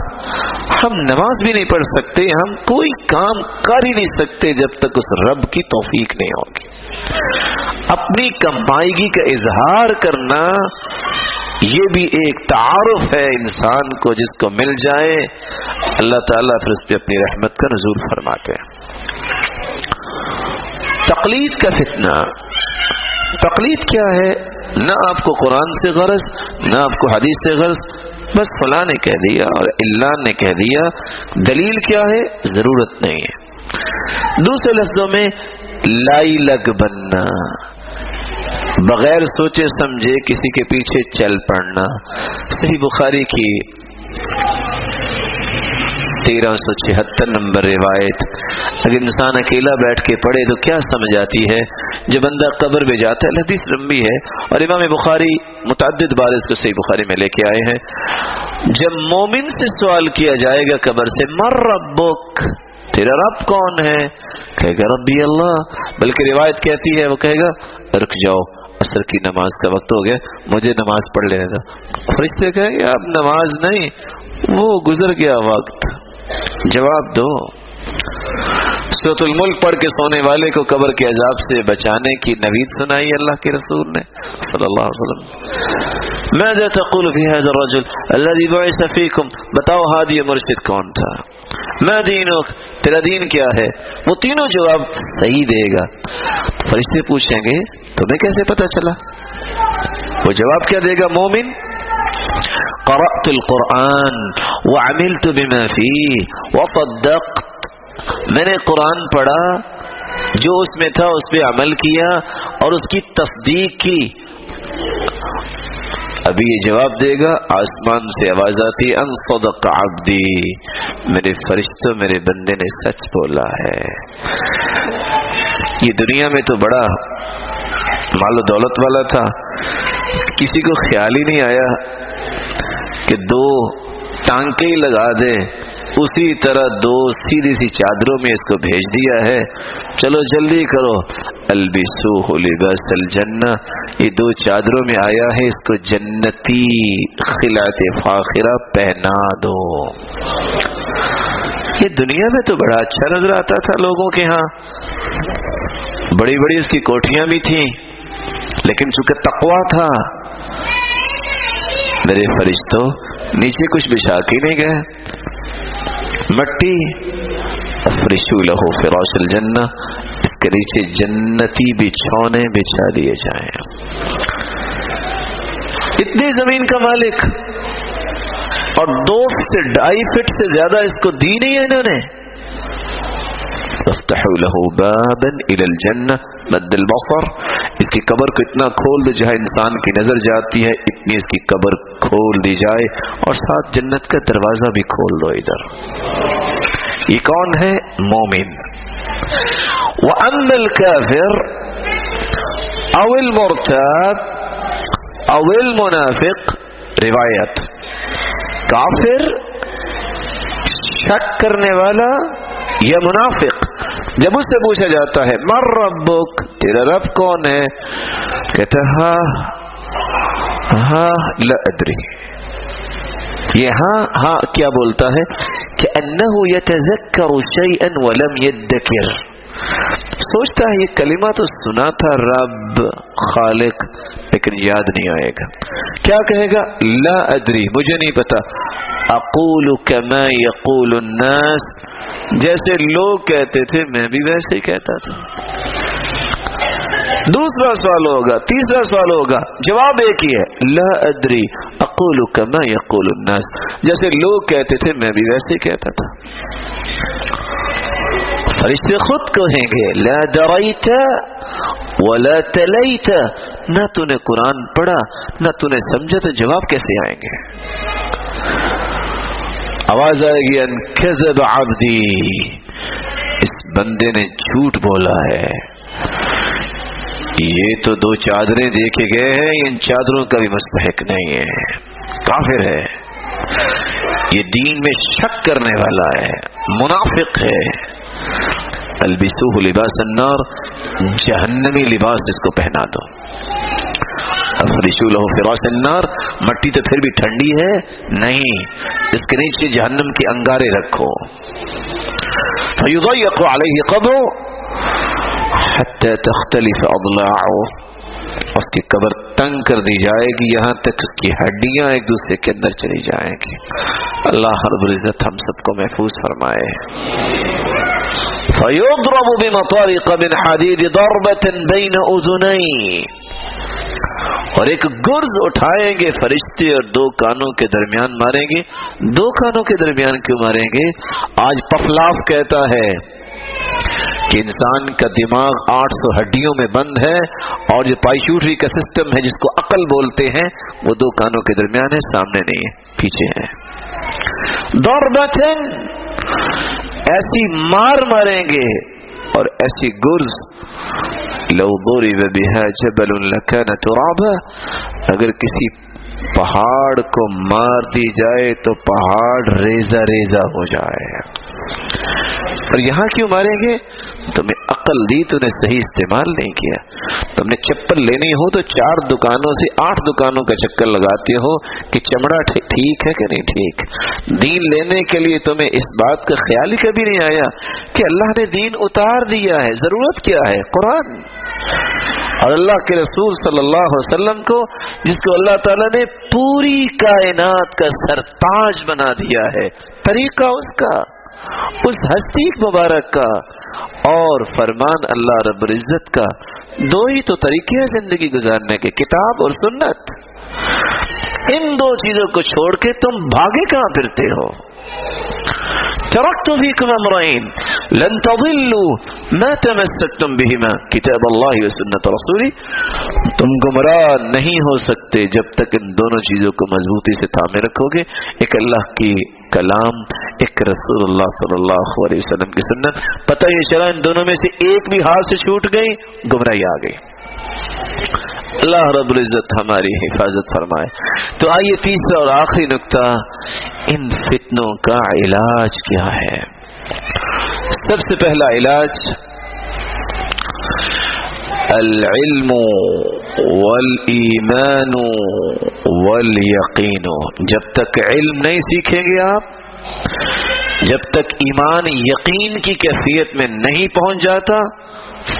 ہم نماز بھی نہیں پڑھ سکتے، ہم کوئی کام کر ہی نہیں سکتے جب تک اس رب کی توفیق نہیں ہوگی۔ اپنی کمائیگی کا اظہار کرنا یہ بھی ایک تعارف ہے انسان کو، جس کو مل جائے اللہ تعالیٰ پھر اس پہ اپنی رحمت کا نزول فرماتے ہیں۔ تقلید کا فتنہ، تقلید کیا ہے؟ نہ آپ کو قرآن سے غرض، نہ آپ کو حدیث سے غرض، بس فلاں نے کہہ دیا اور علان نے کہہ دیا، دلیل کیا ہے؟ ضرورت نہیں ہے۔ دوسرے لفظوں میں لائی لگ بننا، بغیر سوچے سمجھے کسی کے پیچھے چل پڑنا۔ صحیح بخاری کی 1376 نمبر روایت، اگر انسان اکیلا بیٹھ کے پڑھے تو کیا سمجھ آتی ہے؟ جب بندہ قبر میں جاتا ہے، حدیث لمبی ہے اور امام بخاری متعدد بار اس کو صحیح بخاری میں لے کے آئے ہیں، جب مومن سے سوال کیا جائے گا قبر سے، مر ربک، تیرا رب کون ہے؟ کہے گا ربی اللہ، بلکہ روایت کہتی ہے وہ کہے گا رک جاؤ، عصر کی نماز کا وقت ہو گیا، مجھے نماز پڑھ لینے دو۔ فرشتے کہیں گے اب نماز نہیں، وہ گزر گیا وقت، جواب دو۔ سورۃ الملک پڑھ کے سونے والے کو قبر کے عذاب سے بچانے کی نوید سنائی اللہ کے رسول نے صلی اللہ علیہ وسلم۔ ماذا تقول في هذا الرجل الذي بعث فيكم، بتاؤ ہادی مرشد کون تھا؟ ما دینک، تیرا دین کیا ہے؟ وہ تینوں جواب صحیح دے گا۔ فرشتے پوچھیں گے تمہیں کیسے پتا چلا؟ وہ جواب کیا دے گا مومن؟ قرأت القرآن وعملت بما فيه وصدقت، میں نے قرآن پڑھا، جو اس میں تھا اس پہ عمل کیا اور اس کی تصدیق کی۔ ابھی یہ جواب دے گا، آسمان سے آواز آتی ان صدق عبدی، میرے فرشتوں میرے بندے نے سچ بولا ہے۔ یہ دنیا میں تو بڑا مال و دولت والا تھا، کسی کو خیال ہی نہیں آیا کہ دو ٹانکے ہی لگا دے، اسی طرح دو سیدھی سی چادروں میں اس کو بھیج دیا ہے، چلو جلدی کرو، البسوہ لباس الجنہ، یہ دو چادروں میں آیا ہے، اس کو جنتی خلعت فاخرہ پہنا دو۔ یہ دنیا میں تو بڑا اچھا نظر آتا تھا لوگوں کے ہاں، بڑی بڑی اس کی کوٹھیاں بھی تھیں، لیکن چونکہ تقویٰ تھا، میرے فرشتوں نیچے کچھ بچھا کے نہیں گئے، مٹی، افرشوا لہ فراش الجنہ، اس کے نیچے جنتی بچھونے بچھا دیے جائیں۔ اتنی زمین کا مالک اور 2.5 فٹ سے زیادہ اس کو دی نہیں ہے انہوں نے۔ افتحوا له بابا الى الجنہ مد البصر، اس کی قبر کو اتنا کھول دے جہاں انسان کی نظر جاتی ہے اتنی اس کی قبر کھول دی جائے، اور ساتھ جنت کا دروازہ بھی کھول دو ادھر۔ یہ کون ہے؟ مومن۔ وَأَمَّا الْكَافِرُ أَوْ الْمُرْتَابُ أَوْ الْمُنَافِقُ، روایت، کافر، شک کرنے والا یا منافق، جب اس سے پوچھا جاتا ہے مر ربک، تیرا رب کون ہے؟ کہتا ہے ہاں لا ادری، یہ ہاں کیا بولتا ہے کہ انه يتذكر شيئا ولم يذكر، سوچتا ہے یہ کلمہ تو سنا تھا رب خالق لیکن یاد نہیں آئے گا۔ کیا کہے گا؟ لا ادری، مجھے نہیں پتا، اقول كما يقول الناس، جیسے لوگ کہتے تھے میں بھی ویسے ہی کہتا تھا۔ دوسرا سوال ہوگا، تیسرا سوال ہوگا، جواب ایک ہی ہے، لا ادری اقول كما يقول الناس، جیسے لوگ کہتے تھے میں بھی ویسے ہی کہتا تھا۔ فرشتے خود کہیں گے لا دریت ولا تلیت، نہ تو نے قرآن پڑھا نہ تو نے سمجھا، تو جواب کیسے آئیں گے؟ آواز آئے گی ان کذب عبدی، اس بندے نے جھوٹ بولا ہے، یہ تو دو چادریں دیکھے گئے ہیں، ان چادروں کا بھی مستحق نہیں ہے، کافر ہے، یہ دین میں شک کرنے والا ہے، منافق ہے۔ البسوہ لباس النار، جہنمی لباس جس کو پہنا دو۔ افرشوا لہ فراش النار، مٹی تو پھر بھی ٹھنڈی ہے نہیں، اس کے نیچے جہنم کے انگارے رکھو۔ فیضیق علیہ قبرہ حتی تختلف اضلاعہ، اس کی قبر تنگ کر دی جائے گی یہاں تک اس کی ہڈیاں ایک دوسرے کے اندر چلی جائیں گی۔ اللہ رب العزت ہم سب کو محفوظ فرمائے۔ فَيُضْرَبُ بِمَطَارِقَ مِنْ حَدِيدِ ضَرْبَةً بَيْنَ أُذُنَيْهِ، اور ایک گرز اٹھائیں گے فرشتے اور دو کانوں کے درمیان ماریں گے۔ دو کانوں کے درمیان کیوں ماریں گے؟ آج پفلاف کہتا ہے کہ انسان کا دماغ 800 ہڈیوں میں بند ہے، اور جو پائیچوٹری کا سسٹم ہے جس کو عقل بولتے ہیں وہ دو کانوں کے درمیان ہے، سامنے نہیں ہے، پیچھے ہے۔ ضربتن، ایسی مار ماریں گے اور ایسی گرز، لو ضرب بها جبل لكان ترابا، اگر کسی پہاڑ کو مار دی جائے تو پہاڑ ریزہ ریزہ ہو جائے۔ اور یہاں کیوں ماریں گے؟ تمہیں عقل دی تو نے صحیح استعمال نہیں کیا۔ تم نے چپل لینی ہو تو 4 دکانوں سے 8 دکانوں کا چکر لگاتے ہو کہ چمڑا ٹھیک ہے کہ نہیں ٹھیک۔ دین لینے کے لیے تمہیں اس بات کا خیال ہی کبھی نہیں آیا کہ اللہ نے دین اتار دیا ہے، ضرورت کیا ہے؟ قرآن اور اللہ کے رسول صلی اللہ علیہ وسلم کو، جس کو اللہ تعالیٰ نے پوری کائنات کا سرتاج بنا دیا ہے، طریقہ اس کا، اس ہستی مبارک کا اور فرمان اللہ رب العزت کا۔ دو ہی تو طریقے ہیں زندگی گزارنے کے، کتاب اور سنت۔ ان دو چیزوں کو چھوڑ کے تم بھاگے کہاں پھرتے ہو؟ ترکت فیکم امرین لن تضلوا ما تمسکتم بہما کتاب اللہ و سنت رسولی، تم گمراہ نہیں ہو سکتے جب تک ان دونوں چیزوں کو مضبوطی سے تھامے رکھو گے، ایک اللہ کی کلام، ایک رسول اللہ صلی اللہ علیہ وسلم کی سنت۔ پتہ یہ چلا ان دونوں میں سے ایک بھی ہاتھ سے چھوٹ گئی، گمراہی آ گئی۔ اللہ رب العزت ہماری حفاظت فرمائے۔ تو آئیے تیسرا اور آخری نکتہ، ان فتنوں کا علاج کیا ہے؟ سب سے پہلا علاج العلم والایمان والیقین۔ جب تک علم نہیں سیکھیں گے آپ، جب تک ایمان یقین کی کیفیت میں نہیں پہنچ جاتا،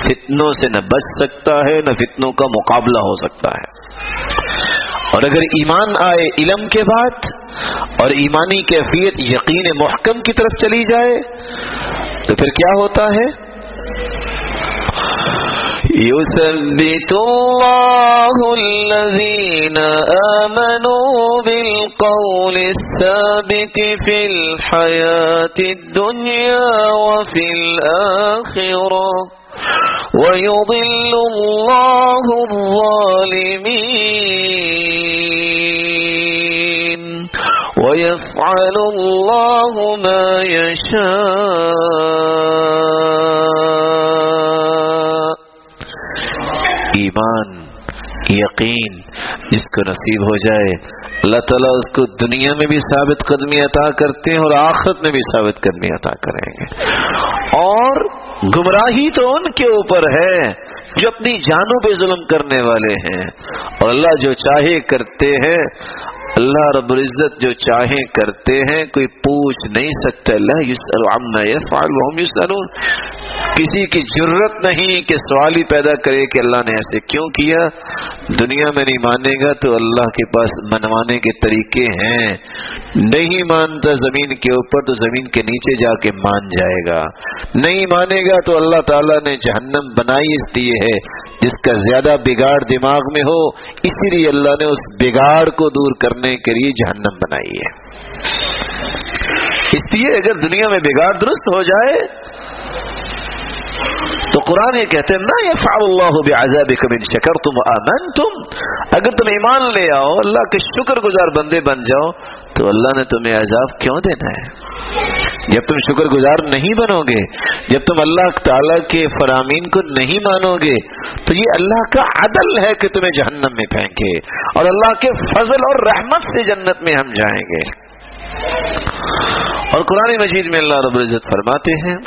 فتنوں سے نہ بچ سکتا ہے نہ فتنوں کا مقابلہ ہو سکتا ہے۔ اور اگر ایمان آئے علم کے بعد اور ایمانی کیفیت یقین محکم کی طرف چلی جائے تو پھر کیا ہوتا ہے؟ يثبت الله الذين آمنوا بالقول الثابت في الحياة الدنيا وفي الآخرة ويضل الله الظالمين ويفعل الله ما يشاء۔ ایمان یقین جس کو نصیب ہو جائے، اللہ تعالیٰ اس کو دنیا میں بھی ثابت قدمی عطا کرتے ہیں اور آخرت میں بھی ثابت قدمی عطا کریں گے۔ اور گمراہی تو ان کے اوپر ہے جو اپنی جانوں پہ ظلم کرنے والے ہیں، اور اللہ جو چاہے کرتے ہیں۔ اللہ رب العزت جو چاہیں کرتے ہیں، کوئی پوچھ نہیں سکتا۔ لا یسأل عما یفعل وهم یسألون، کسی کی جرت نہیں کہ سوال ہی پیدا کرے کہ اللہ نے ایسے کیوں کیا۔ دنیا میں نہیں مانے گا تو اللہ کے پاس منوانے کے طریقے ہیں، نہیں مانتا زمین کے اوپر تو زمین کے نیچے جا کے مان جائے گا، نہیں مانے گا تو اللہ تعالیٰ نے جہنم بنائی اس لیے ہے جس کا زیادہ بگاڑ دماغ میں ہو، اسی لیے اللہ نے اس بگاڑ کو دور کرنے کے لیے جہنم بنائی ہے۔ اس لیے اگر دنیا میں بگاڑ درست ہو جائے تو قرآن یہ کہتے ہیں نا یفعل اللہ بعذابکم ان شکرتم وآمنتم، اگر تم ایمان لے آؤ، اللہ کے شکر گزار بندے بن جاؤ، تو اللہ نے تمہیں عذاب کیوں دینا ہے؟ جب تم شکر گزار نہیں بنو گے، جب تم اللہ تعالیٰ کے فرامین کو نہیں مانو گے، تو یہ اللہ کا عدل ہے کہ تمہیں جہنم میں پھینکے، اور اللہ کے فضل اور رحمت سے جنت میں ہم جائیں گے۔ اور قرآن مجید میں اللہ رب العزت فرماتے ہیں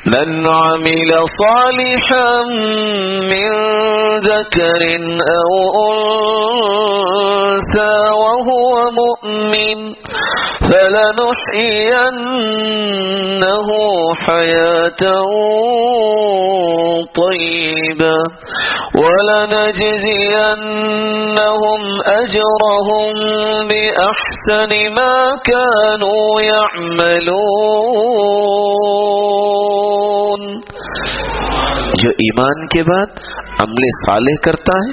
من عمل صالحا من ذكر أو أنثى وهو مؤمن فلنحيينه حياة طيبة ولنجزينهم أجرهم بأحسن ما كانوا يعملون۔ جو ایمان کے بعد عمل صالح کرتا ہے،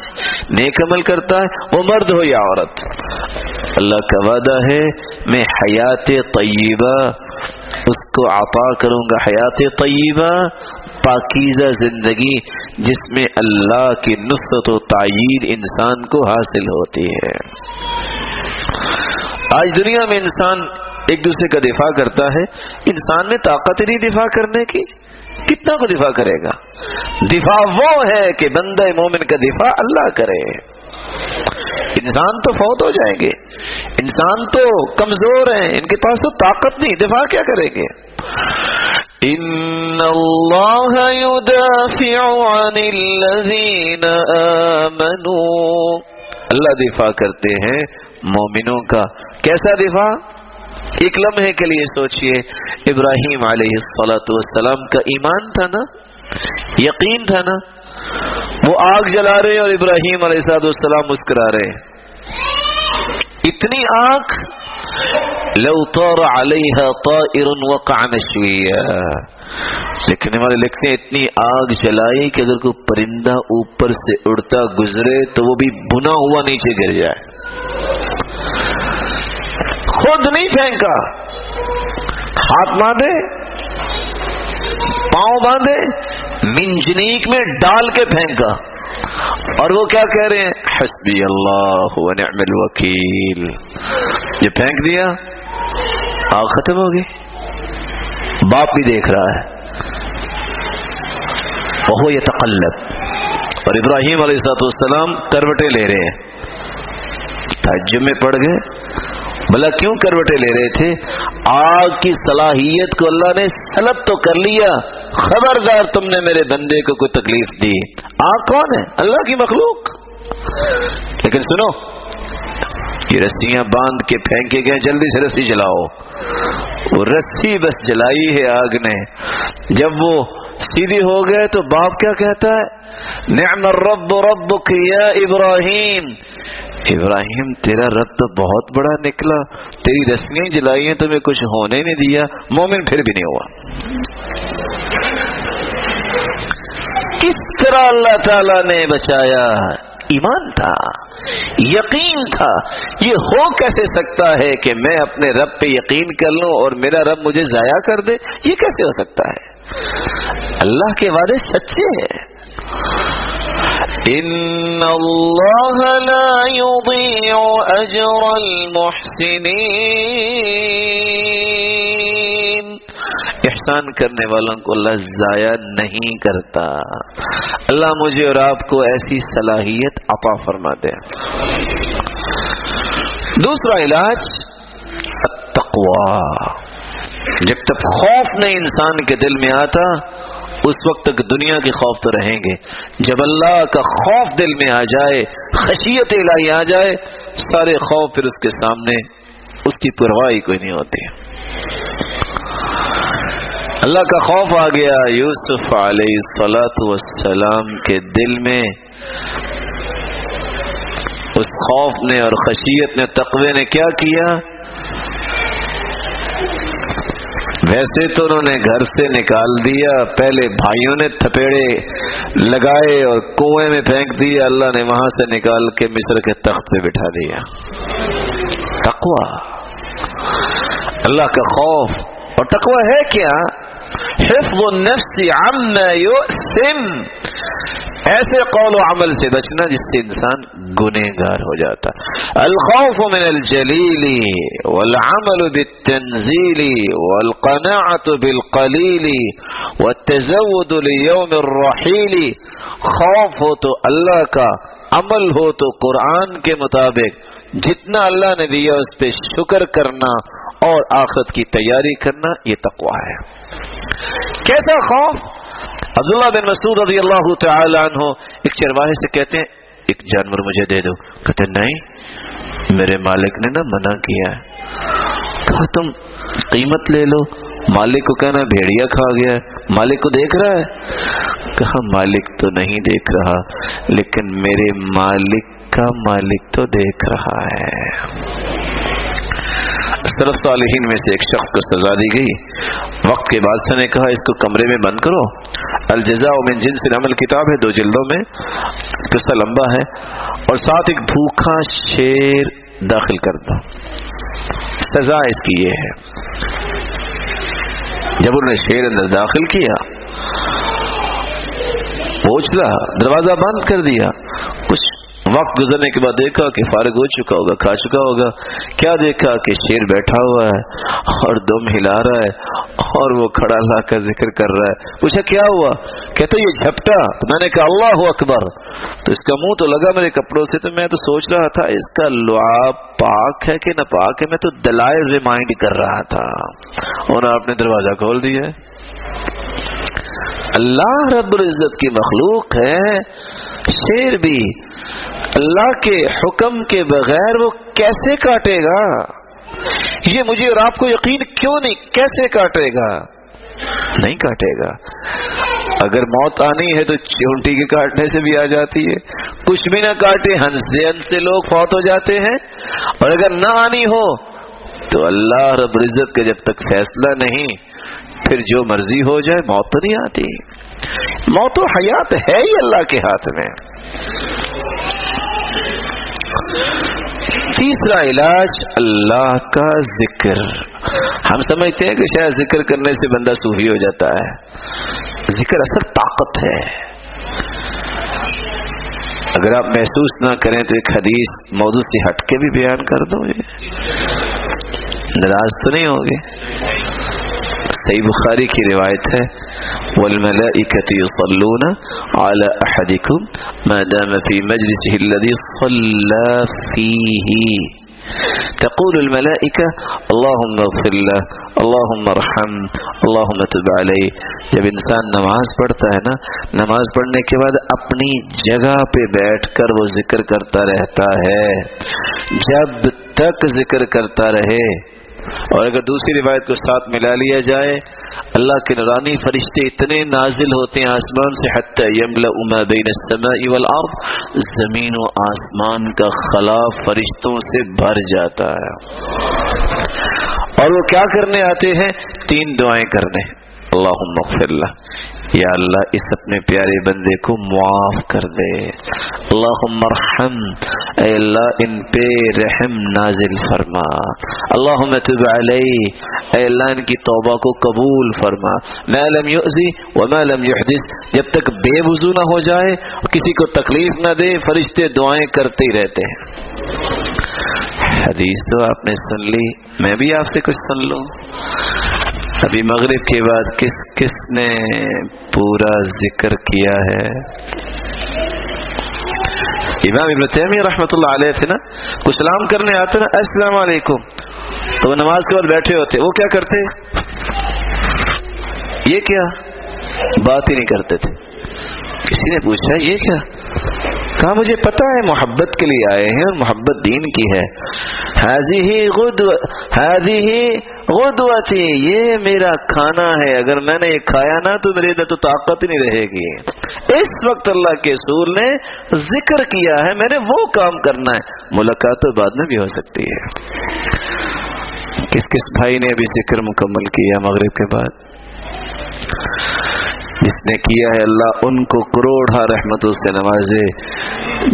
نیک عمل کرتا ہے، وہ مرد ہو یا عورت، اللہ کا وعدہ ہے میں حیات طیبہ اس کو عطا کروں گا، حیات طیبہ پاکیزہ زندگی جس میں اللہ کی نصرت و تائید انسان کو حاصل ہوتی ہے۔ آج دنیا میں انسان ایک دوسرے کا دفاع کرتا ہے، انسان میں طاقت نہیں دفاع کرنے کی، کتنا کو دفاع کرے گا؟ دفاع وہ ہے کہ بندہ مومن کا دفاع اللہ کرے۔ انسان تو فوت ہو جائیں گے، انسان تو کمزور ہیں، ان کے پاس تو طاقت نہیں، دفاع کیا کریں گے؟ ان اللہ یدافع عن الذین آمنوا، اللہ دفاع کرتے ہیں مومنوں کا۔ کیسا دفاع؟ ایک لمحے کے لیے سوچئے، ابراہیم علیہ السلام کا ایمان تھا نا، یقین تھا نا، وہ آگ جلا رہے اور ابراہیم علیہ السلام مسکرا رہے، اتنی آگ لو طار علیہا طائر وقع مشویا، لکھنے والے لکھتے ہیں اتنی آگ جلائی کہ اگر کوئی پرندہ اوپر سے اڑتا گزرے تو وہ بھی بنا ہوا نیچے گر جائے، خود نہیں پھینکا، ہاتھ باندھے، پاؤں باندھے، منجنیک میں ڈال کے پھینکا، اور وہ کیا کہہ رہے ہیں؟ حسبی اللہ و نعم الوکیل۔ یہ پھینک دیا، آگ ختم ہو گئی، باپ بھی دیکھ رہا ہے، وہو یتقلب، اور ابراہیم علیہ السلام کروٹیں لے رہے ہیں۔ تعجب میں پڑ گئے، بھلا کیوں کروٹیں لے رہے تھے؟ آگ کی صلاحیت کو اللہ نے سلب تو کر لیا، خبردار تم نے میرے بندے کو کوئی تکلیف دی۔ آگ کون ہے؟ اللہ کی مخلوق۔ لیکن سنو، یہ رسیاں باندھ کے پھینکے گئے، جلدی سے رسی جلاؤ۔ وہ رسی بس جلائی ہے آگ نے، جب وہ سیدھی ہو گئے تو باپ کیا کہتا ہے؟ نعم الرب ربک یا ابراہیم، ابراہیم تیرا رب تو بہت بڑا نکلا، تیری رسیاں جلائی ہیں تمہیں کچھ ہونے نہیں دیا، مومن پھر بھی نہیں ہوا۔ کس طرح اللہ تعالی نے بچایا؟ ایمان تھا، یقین تھا۔ یہ ہو کیسے سکتا ہے کہ میں اپنے رب پہ یقین کر لوں اور میرا رب مجھے ضائع کر دے؟ یہ کیسے ہو سکتا ہے؟ اللہ کے وعدے سچے ہیں۔ ان اللہ لا یضیع اجر المحسنین، احسان کرنے والوں کو اللہ ضائع نہیں کرتا۔ اللہ مجھے اور آپ کو ایسی صلاحیت عطا فرما دے۔ دوسرا علاج التقوی۔ جب تک خوف نہیں انسان کے دل میں آتا اس وقت تک دنیا کے خوف تو رہیں گے، جب اللہ کا خوف دل میں آ جائے، خشیت الہی آ جائے، سارے خوف پھر اس کے سامنے اس کی پرواہی کوئی نہیں ہوتی۔ اللہ کا خوف آ گیا یوسف علیہ السلام کے دل میں، اس خوف نے اور خشیت نے، تقوی نے کیا کیا؟ ویسے تو انہوں نے گھر سے نکال دیا، پہلے بھائیوں نے تھپیڑے لگائے اور کنویں میں پھینک دیا، اللہ نے وہاں سے نکال کے مصر کے تخت پہ بٹھا دیا۔ تقوی، اللہ کا خوف۔ اور تقوی ہے کیا؟ حفظ النفس عما يؤثم، ایسے قول و عمل سے بچنا جس سے انسان گنہگار ہو جاتا. الخوف من الجلیل والعمل بالتنزیل والقناعة بالقلیل والتزود لیوم الرحیل. خوف ہو تو اللہ کا، عمل ہو تو قرآن کے مطابق، جتنا اللہ نے دیا اس پہ شکر کرنا اور آخرت کی تیاری کرنا، یہ تقویٰ ہے. کیسا خوف؟ عبداللہ بن مسعود رضی اللہ تعالی عنہ ایک چرواہے سے کہتے ہیں ایک جانور مجھے دے دو. کہتے نہیں، میرے مالک نے نا منع کیا ہے. کہا تم قیمت لے لو. مالک کو کہنا بھیڑیا کھا گیا ہے، مالک کو دیکھ رہا ہے؟ کہا مالک تو نہیں دیکھ رہا، لیکن میرے مالک کا مالک تو دیکھ رہا ہے. سلف صالحین میں سے ایک شخص کو سزا دی گئی. وقت کے بادشاہ نے کہا اس کو کمرے میں بند کرو. الجزاء من جنس العمل کتاب ہے، 2 جلدوں میں، قصہ لمبا ہے، اور ساتھ ایک بھوکا شیر داخل کر دو. سزا اس کی یہ ہے. جب انہوں نے شیر اندر داخل کیا، پوچھلا، دروازہ بند کر دیا. کچھ وقت گزرنے کے بعد دیکھا کہ فارغ ہو چکا ہوگا، کھا چکا ہوگا. کیا دیکھا کہ شیر بیٹھا ہوا ہے اور دم ہلا رہا ہے اور وہ کھڑا لا کر ذکر کر رہا ہے. پوچھا کیا ہوا؟ کہتا یہ جھپٹا. تو میں نے کہا اللہ اکبر. تو اس کا منہ تو لگا میرے کپڑوں سے. تو میں تو سوچ رہا تھا اس کا لعاب پاک ہے کہ نہ پاک ہے. میں تو دلائل ریمائنڈ کر رہا تھا اور آپ نے دروازہ کھول دیا. اللہ رب العزت کی مخلوق ہے. شیر بھی اللہ کے حکم کے بغیر وہ کیسے کاٹے گا؟ یہ مجھے اور آپ کو یقین کیوں نہیں؟ کیسے کاٹے گا؟ نہیں کاٹے گا. اگر موت آنی ہے تو چونٹی کے کاٹنے سے بھی آ جاتی ہے. کچھ بھی نہ کاٹے ہنس سے لوگ فوت ہو جاتے ہیں. اور اگر نہ آنی ہو تو اللہ رب العزت کا جب تک فیصلہ نہیں، پھر جو مرضی ہو جائے، موت تو نہیں آتی. موت و حیات ہے ہی اللہ کے ہاتھ میں. تیسرا علاج اللہ کا ذکر. ہم سمجھتے ہیں کہ شاید ذکر کرنے سے بندہ صوفی ہو جاتا ہے. ذکر اصل طاقت ہے. اگر آپ محسوس نہ کریں تو ایک حدیث موضوع سے ہٹ کے بھی بیان کر دو. ناراض تو نہیں ہوگے؟ صحیح بخاری کی روایت ہے، والملائکۃ یصلون علی احدکم ما دام فی مجلسہ الذی صلی فیہ. تقول الملائکہ اللہم اغفر لہ، اللہم ارحم، اللہم تب علیہ. جب انسان نماز پڑھتا ہے نا، نماز پڑھنے کے بعد اپنی جگہ پہ بیٹھ کر وہ ذکر کرتا رہتا ہے جب تک ذکر کرتا رہے. اور اگر دوسری روایت کو ساتھ ملا لیا جائے، اللہ کے نورانی فرشتے اتنے نازل ہوتے ہیں آسمان سے، حتی یملأ ما بین السماء والارض، زمین و آسمان کا خلا فرشتوں سے بھر جاتا ہے. اور وہ کیا کرنے آتے ہیں؟ 3 دعائیں کرنے. اللہم اغفر لہ، یا اللہ اس اپنے پیارے بندے کو معاف کر دے. اللہم ارحم، اے اللہ ان پہ رحم نازل فرما. اللہم تب علیہ، اے اللہ ان کی توبہ کو قبول فرما. ما لم یؤذی وما لم یحدث، جب تک بے وضو نہ ہو جائے، کسی کو تکلیف نہ دے، فرشتے دعائیں کرتے ہی رہتے ہیں. حدیث تو آپ نے سن لی، میں بھی آپ سے کچھ سن لوں. ابھی مغرب کے بعد کس کس نے پورا ذکر کیا ہے؟ امام ابن تیمیہ رحمۃ اللہ علیہ تھے نا، کچھ سلام کرنے آتے نا، السلام علیکم، تو وہ نماز کے بعد بیٹھے ہوتے، وہ کیا کرتے؟ یہ کیا؟ بات ہی نہیں کرتے تھے. کسی نے پوچھا یہ کیا؟ کہا مجھے پتا ہے محبت کے لیے آئے ہیں اور محبت دین کی ہے. هذه غدوتی، یہ میرا کھانا ہے، اگر میں نے یہ کھایا نا تو میرے اندر تو طاقت ہی نہیں رہے گی. اس وقت اللہ کے رسول نے ذکر کیا ہے، میں نے وہ کام کرنا ہے. ملاقات تو بعد میں بھی ہو سکتی ہے. کس کس بھائی نے ابھی ذکر مکمل کیا مغرب کے بعد؟ جس نے کیا ہے اللہ ان کو کروڑا رحمتوں سے نوازے.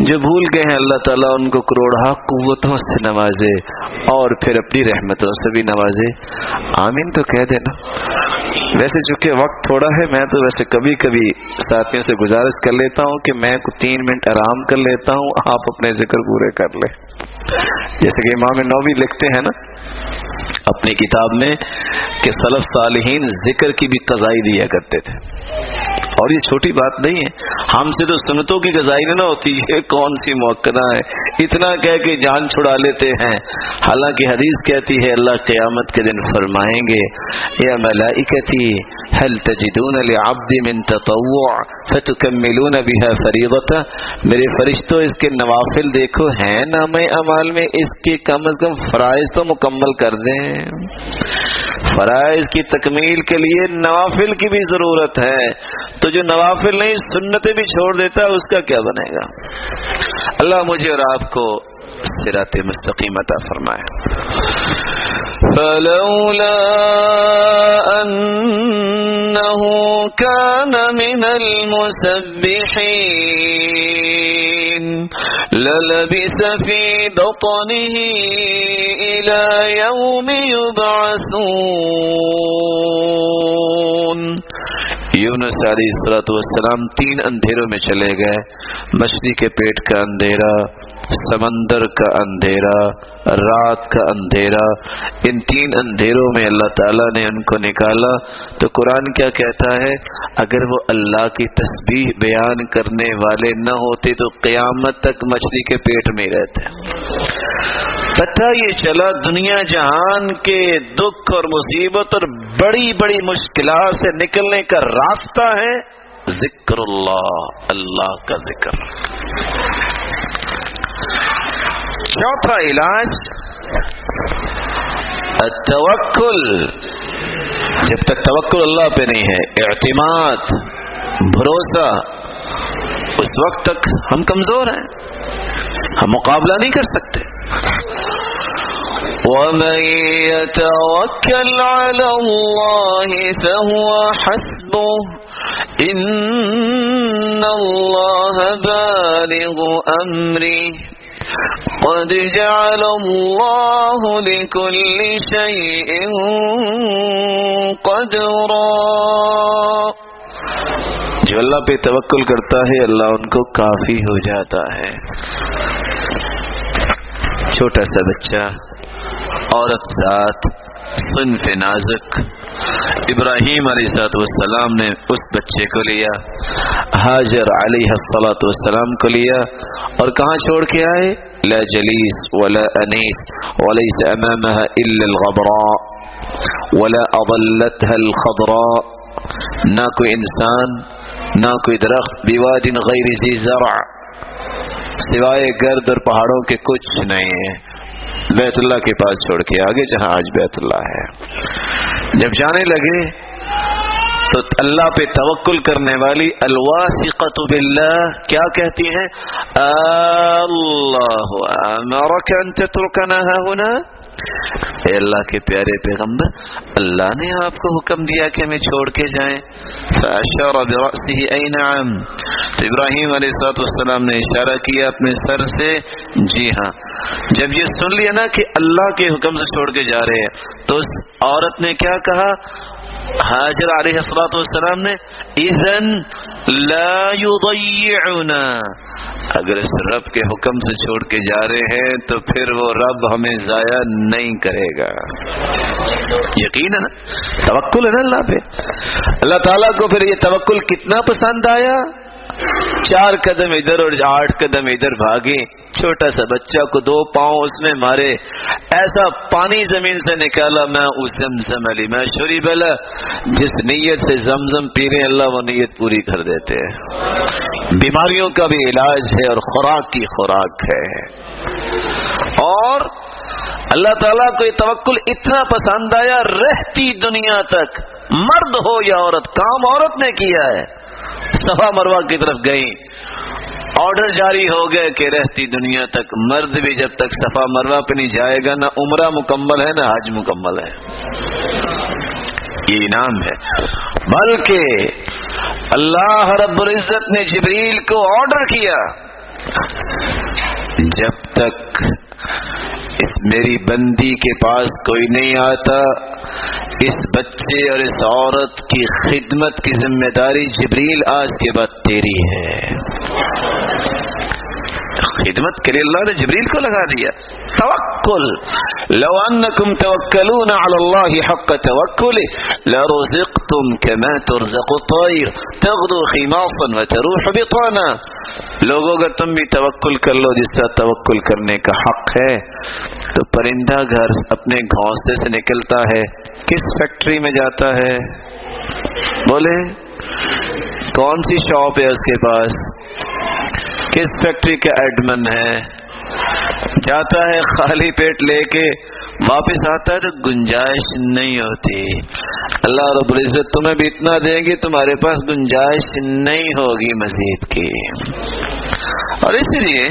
جو بھول گئے ہیں اللہ تعالیٰ ان کو کروڑا قوتوں سے نوازے اور پھر اپنی رحمتوں سے بھی نوازے. آمین تو کہہ دینا. ویسے چونکہ وقت تھوڑا ہے، میں تو ویسے کبھی کبھی ساتھیوں سے گزارش کر لیتا ہوں کہ میں 3 منٹ آرام کر لیتا ہوں، آپ اپنے ذکر پورے کر لیں. جیسے کہ امام نووی لکھتے ہیں نا اپنی کتاب میں کہ سلف صالحین ذکر کی بھی قضائی دیا کرتے تھے، اور یہ چھوٹی بات نہیں ہے. ہم سے تو سنتوں کی قضائی نہ ہوتی، یہ کون سی موقع ہے، اتنا کہہ کے جان چھڑا لیتے ہیں. حالانکہ حدیث کہتی ہے اللہ قیامت کے دن فرمائیں گے یا ملائکتی هل تجدون لعبد من تطوع فتکملون بها فریضته، میرے فرشتوں اس کے نوافل دیکھو ہیں نامہ اعمال میں، اس کے کم از کم فرائض تو مکمل کر دیں. فرائض کی تکمیل کے لیے نوافل کی بھی ضرورت ہے، تو جو نوافل نہیں سنتیں بھی چھوڑ دیتا ہے اس کا کیا بنے گا؟ اللہ مجھے اور آپ کو صراط مستقیم عطا فرمائے. فلولا انه كان من المسبحين للبث في بطنه الى يوم يبعثون. یونس علیہ السلام 3 اندھیروں میں چلے گئے، مچھلی کے پیٹ کا اندھیرا، سمندر کا اندھیرا، رات کا اندھیرا. ان 3 اندھیروں میں اللہ تعالیٰ نے ان کو نکالا. تو قرآن کیا کہتا ہے؟ اگر وہ اللہ کی تسبیح بیان کرنے والے نہ ہوتے تو قیامت تک مچھلی کے پیٹ میں رہتے. پتہ یہ چلا دنیا جہان کے دکھ اور مصیبت اور بڑی بڑی مشکلات سے نکلنے کا راستہ ہے ذکر اللہ، اللہ کا ذکر. چوتھا علاج التوکل. جب تک توکل اللہ پہ نہیں ہے، اعتماد، بھروسہ، اس وقت تک ہم کمزور ہیں، ہم مقابلہ نہیں کر سکتے. وَمَن يَتَوَكَّلْ عَلَى اللَّهِ فَهُوَ حَسْبُهُ إِنَّ اللَّهَ بَالِغُ أَمْرِهِ قَدْ جَعَلَ اللَّهُ لِكُلِّ شَيْءٍ قَدْرًا. جو اللہ پہ توکل کرتا ہے اللہ ان کو کافی ہو جاتا ہے. چھوٹا سا بچہ، عورت ذات، صنف نازک. ابراہیم علیہ السلام نے اس بچے کو لیا، ہاجر علیہ السلام کو لیا، اور کہاں چھوڑ کے آئے؟ لا جلیس ولا انیس وليس امامها الا الغبراء ولا اضلتها الخضراء. نہ کوئی انسان، نہ کوئی درخت، بواد غیر ذی زرع، سوائے گرد اور پہاڑوں کے کچھ نہیں ہے. بیت اللہ کے پاس چھوڑ کے آگے جہاں آج بیت اللہ ہے. جب جانے لگے تو اللہ پہ توکل کرنے والی الواثقۃ باللہ کیا کہتی ہیں؟ اللہ امرک ان تترکنا هنا. اے اللہ کے پیارے پیغمبر، اللہ نے آپ کو حکم دیا کہ ہمیں چھوڑ کے جائیں. فاشار برأسه ای نعم. تو ابراہیم علیہ السلام نے اشارہ کیا اپنے سر سے، جی ہاں. جب یہ سن لیا نا کہ اللہ کے حکم سے چھوڑ کے جا رہے ہیں، تو اس عورت نے کیا کہا؟ حاجر علیہ السلام نے اذن لا یضیعنا، اگر اس رب کے حکم سے چھوڑ کے جا رہے ہیں تو پھر وہ رب ہمیں ضائع نہیں کرے گا. یقین ہے نا، توکل ہے نا اللہ پہ. اللہ تعالیٰ کو پھر یہ توکل کتنا پسند آیا. 4 قدم ادھر اور 8 قدم ادھر بھاگے. چھوٹا سا بچہ کو 2 پاؤں اس میں مارے، ایسا پانی زمین سے نکالا. میں اس زمزم علی میں شریب اللہ، جس نیت سے زمزم پی رہے اللہ وہ نیت پوری کر دیتے ہیں. بیماریوں کا بھی علاج ہے اور خوراک کی خوراک ہے. اور اللہ تعالیٰ کو یہ توکل اتنا پسند آیا، رہتی دنیا تک مرد ہو یا عورت، کام عورت نے کیا ہے. صفا مروہ کی طرف گئی، آرڈر جاری ہو گئے کہ رہتی دنیا تک مرد بھی جب تک صفا مروہ پہ نہیں جائے گا نہ عمرہ مکمل ہے نہ حج مکمل ہے. یہ انعام ہے. بلکہ اللہ رب العزت نے جبریل کو آرڈر کیا، جب تک اس میری بندی کے پاس کوئی نہیں آتا اس بچے اور اس عورت کی خدمت کی ذمہ داری جبریل آج کے بعد تیری ہے۔ خدمت کے لیے اللہ نے جبریل کو لگا دیا۔ توکل، لو انکم توکلون علی اللہ حق توکلہ لرزقتم کما ترزق الطیر تغدو خماصا وتروح بطانا۔ لوگوں اگر تم بھی توکل کر لو جس طرح توکل کرنے کا حق ہے، تو پرندہ گھر اپنے گھونسلے سے نکلتا ہے، کس فیکٹری میں جاتا ہے؟ بولے کون سی شاپ ہے اس کے پاس؟ کس فیکٹری کا ایڈمن ہے؟ جاتا ہے خالی پیٹ لے کے، واپس آتا ہے تو گنجائش نہیں ہوتی۔ اللہ رب العزت تمہیں بھی اتنا دیں گے، تمہارے پاس گنجائش نہیں ہوگی مزید کی۔ اور اسی لیے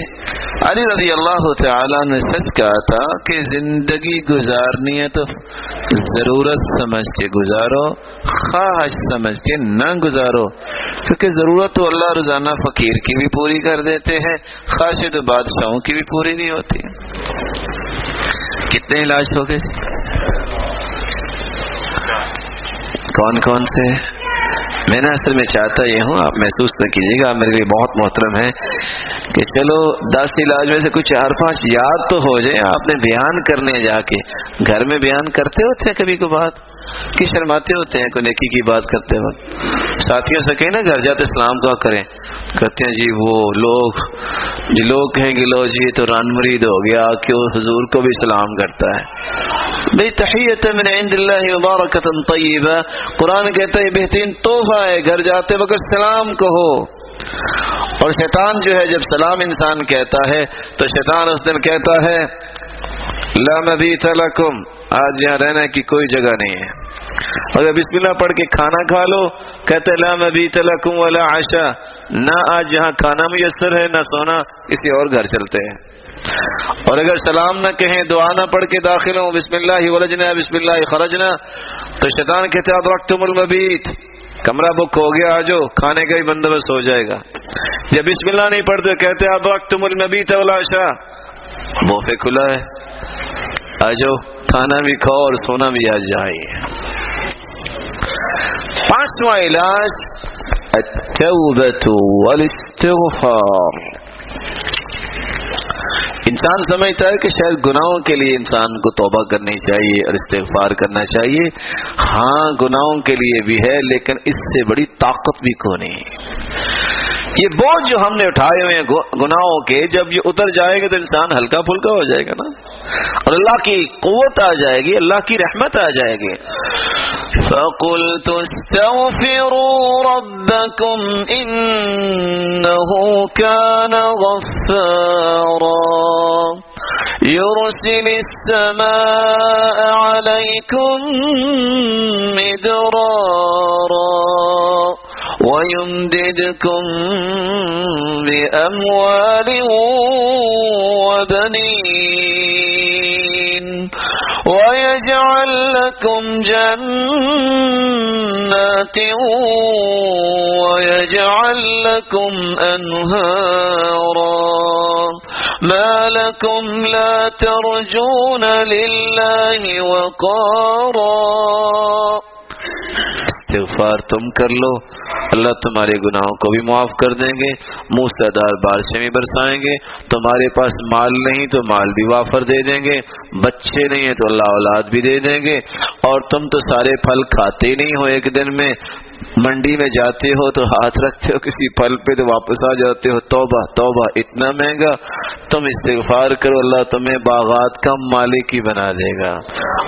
علی رضی اللہ تعالیٰ نے سچ کہا تھا کہ زندگی گزارنی ہے تو ضرورت سمجھ کے گزارو، خواہش سمجھ کے نہ گزارو، کیونکہ ضرورت تو اللہ روزانہ فقیر کی بھی پوری کر دیتے ہیں، خواہش تو بادشاہوں کی بھی پوری نہیں ہوتی۔ کتنے علاج ہو گئے؟ کون کون سے؟ میں نے اصل میں چاہتا یہ ہوں، آپ محسوس نہ کیجیے گا، آپ میرے لیے بہت محترم ہیں کہ چلو 10 علاج میں سے کچھ 4-5 یاد تو ہو جائیں۔ آپ نے بیان کرنے جا کے گھر میں بیان کرتے ہوتے ہیں کبھی کو بات کہ شرماتے ہوتے ہیں کوئی نیکی کی بات کرتے وقت؟ ساتھیوں سے کہیں نا گھر جاتے سلام دعا کریں، کہتے ہیں جی وہ لوگ کہیں گے لو جی تو ران مرید ہو گیا کہ حضور کو بھی سلام کرتا ہے۔ بھئی تحیت من عند اللہ مبارکۃ طیبہ، قرآن کہتا ہے بہترین تحفہ ہے، گھر جاتے وقت سلام کہو۔ اور شیطان جو ہے جب سلام انسان کہتا ہے تو شیطان اس دن کہتا ہے لا مبیت لکم، آج یہاں رہنے کی کوئی جگہ نہیں ہے۔ اگر بسم اللہ پڑھ کے کھانا کھا لو، کہتے لا مبیت لکم ولا عشاء، نہ آج یہاں کھانا میسر ہے نہ سونا، کسی اور گھر چلتے ہیں۔ اور اگر سلام نہ کہیں، دعا نہ پڑھ کے داخل ہوں، بسم اللہ ولجنا بسم اللہ خرجنا، تو شیطان کہتے ہیں ادرکتم المبیت، کمرہ بک ہو گیا، آجو کھانے کا بھی بندوبست ہو جائے گا۔ جب بسم اللہ نہیں پڑھتے کہتے ہیں ادرکتم المبیت والعشاء، بوفے کھلا ہے، آجو کھانا بھی کھاؤ اور سونا بھی آ جائے۔ 5واں علاج التوبۃ والاستغفار۔ انسان سمجھتا ہے کہ شاید گناہوں کے لیے انسان کو توبہ کرنی چاہیے اور استغفار کرنا چاہیے۔ ہاں گناہوں کے لیے بھی ہے، لیکن اس سے بڑی طاقت بھی کوئی نہیں۔ یہ بوجھ جو ہم نے اٹھائے ہوئے ہیں گناہوں کے، جب یہ اتر جائے گا تو انسان ہلکا پھلکا ہو جائے گا نا، اور اللہ کی قوت آ جائے گی، اللہ کی رحمت آ جائے گی۔ فَقُلْتُ اسْتَغْفِرُوا رَبَّكُمْ إِنَّهُ كَانَ غَفَّارًا يُرْسِلِ السَّمَاءَ عَلَيْكُمْ مِدْرَارًا وَيُمْدِدْكُمْ بِأَمْوَالٍ وَبَنِينَ وَيَجْعَلْ لَكُمْ جَنَّاتٍ وَيَجْعَلْ لَكُمْ أَنْهَارًا مَا لَكُمْ لَا تَرْجُونَ لِلَّهِ وَقَارًا۔ استغفار تم کر لو، اللہ تمہارے گناہوں کو بھی معاف کر دیں گے، موسلادھار بارشیں بھی برسائیں گے، تمہارے پاس مال نہیں تو مال بھی وافر دے دیں گے، بچے نہیں ہیں تو اللہ اولاد بھی دے دیں گے، اور تم تو سارے پھل کھاتے ہی نہیں ہو، ایک دن میں منڈی میں جاتے ہو تو ہاتھ رکھتے ہو کسی پھل پہ تو واپس آ جاتے ہو، توبہ توبہ اتنا مہنگا۔ تم استغفار کرو، اللہ تمہیں باغات کا مالک ہی بنا دے گا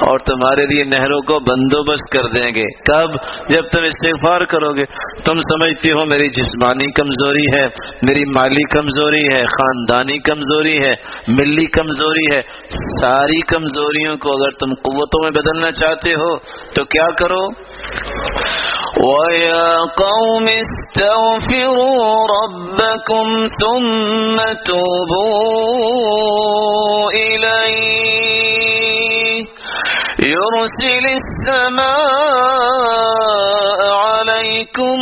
اور تمہارے لیے نہروں کو بندوبست کر دیں گے۔ کب؟ جب تم استغفار کرو گے۔ تم سمجھتے ہو میری جسمانی کمزوری ہے، میری مالی کمزوری ہے، خاندانی کمزوری ہے، ملی کمزوری ہے، ساری کمزوریوں کو اگر تم قوتوں میں بدلنا چاہتے ہو تو کیا کرو؟ وَيَا قَوْمِ اسْتَغْفِرُوا رَبَّكُمْ ثُمَّ تُوبُوا إِلَيْهِ يُرْسِلِ السَّمَاءَ عَلَيْكُمْ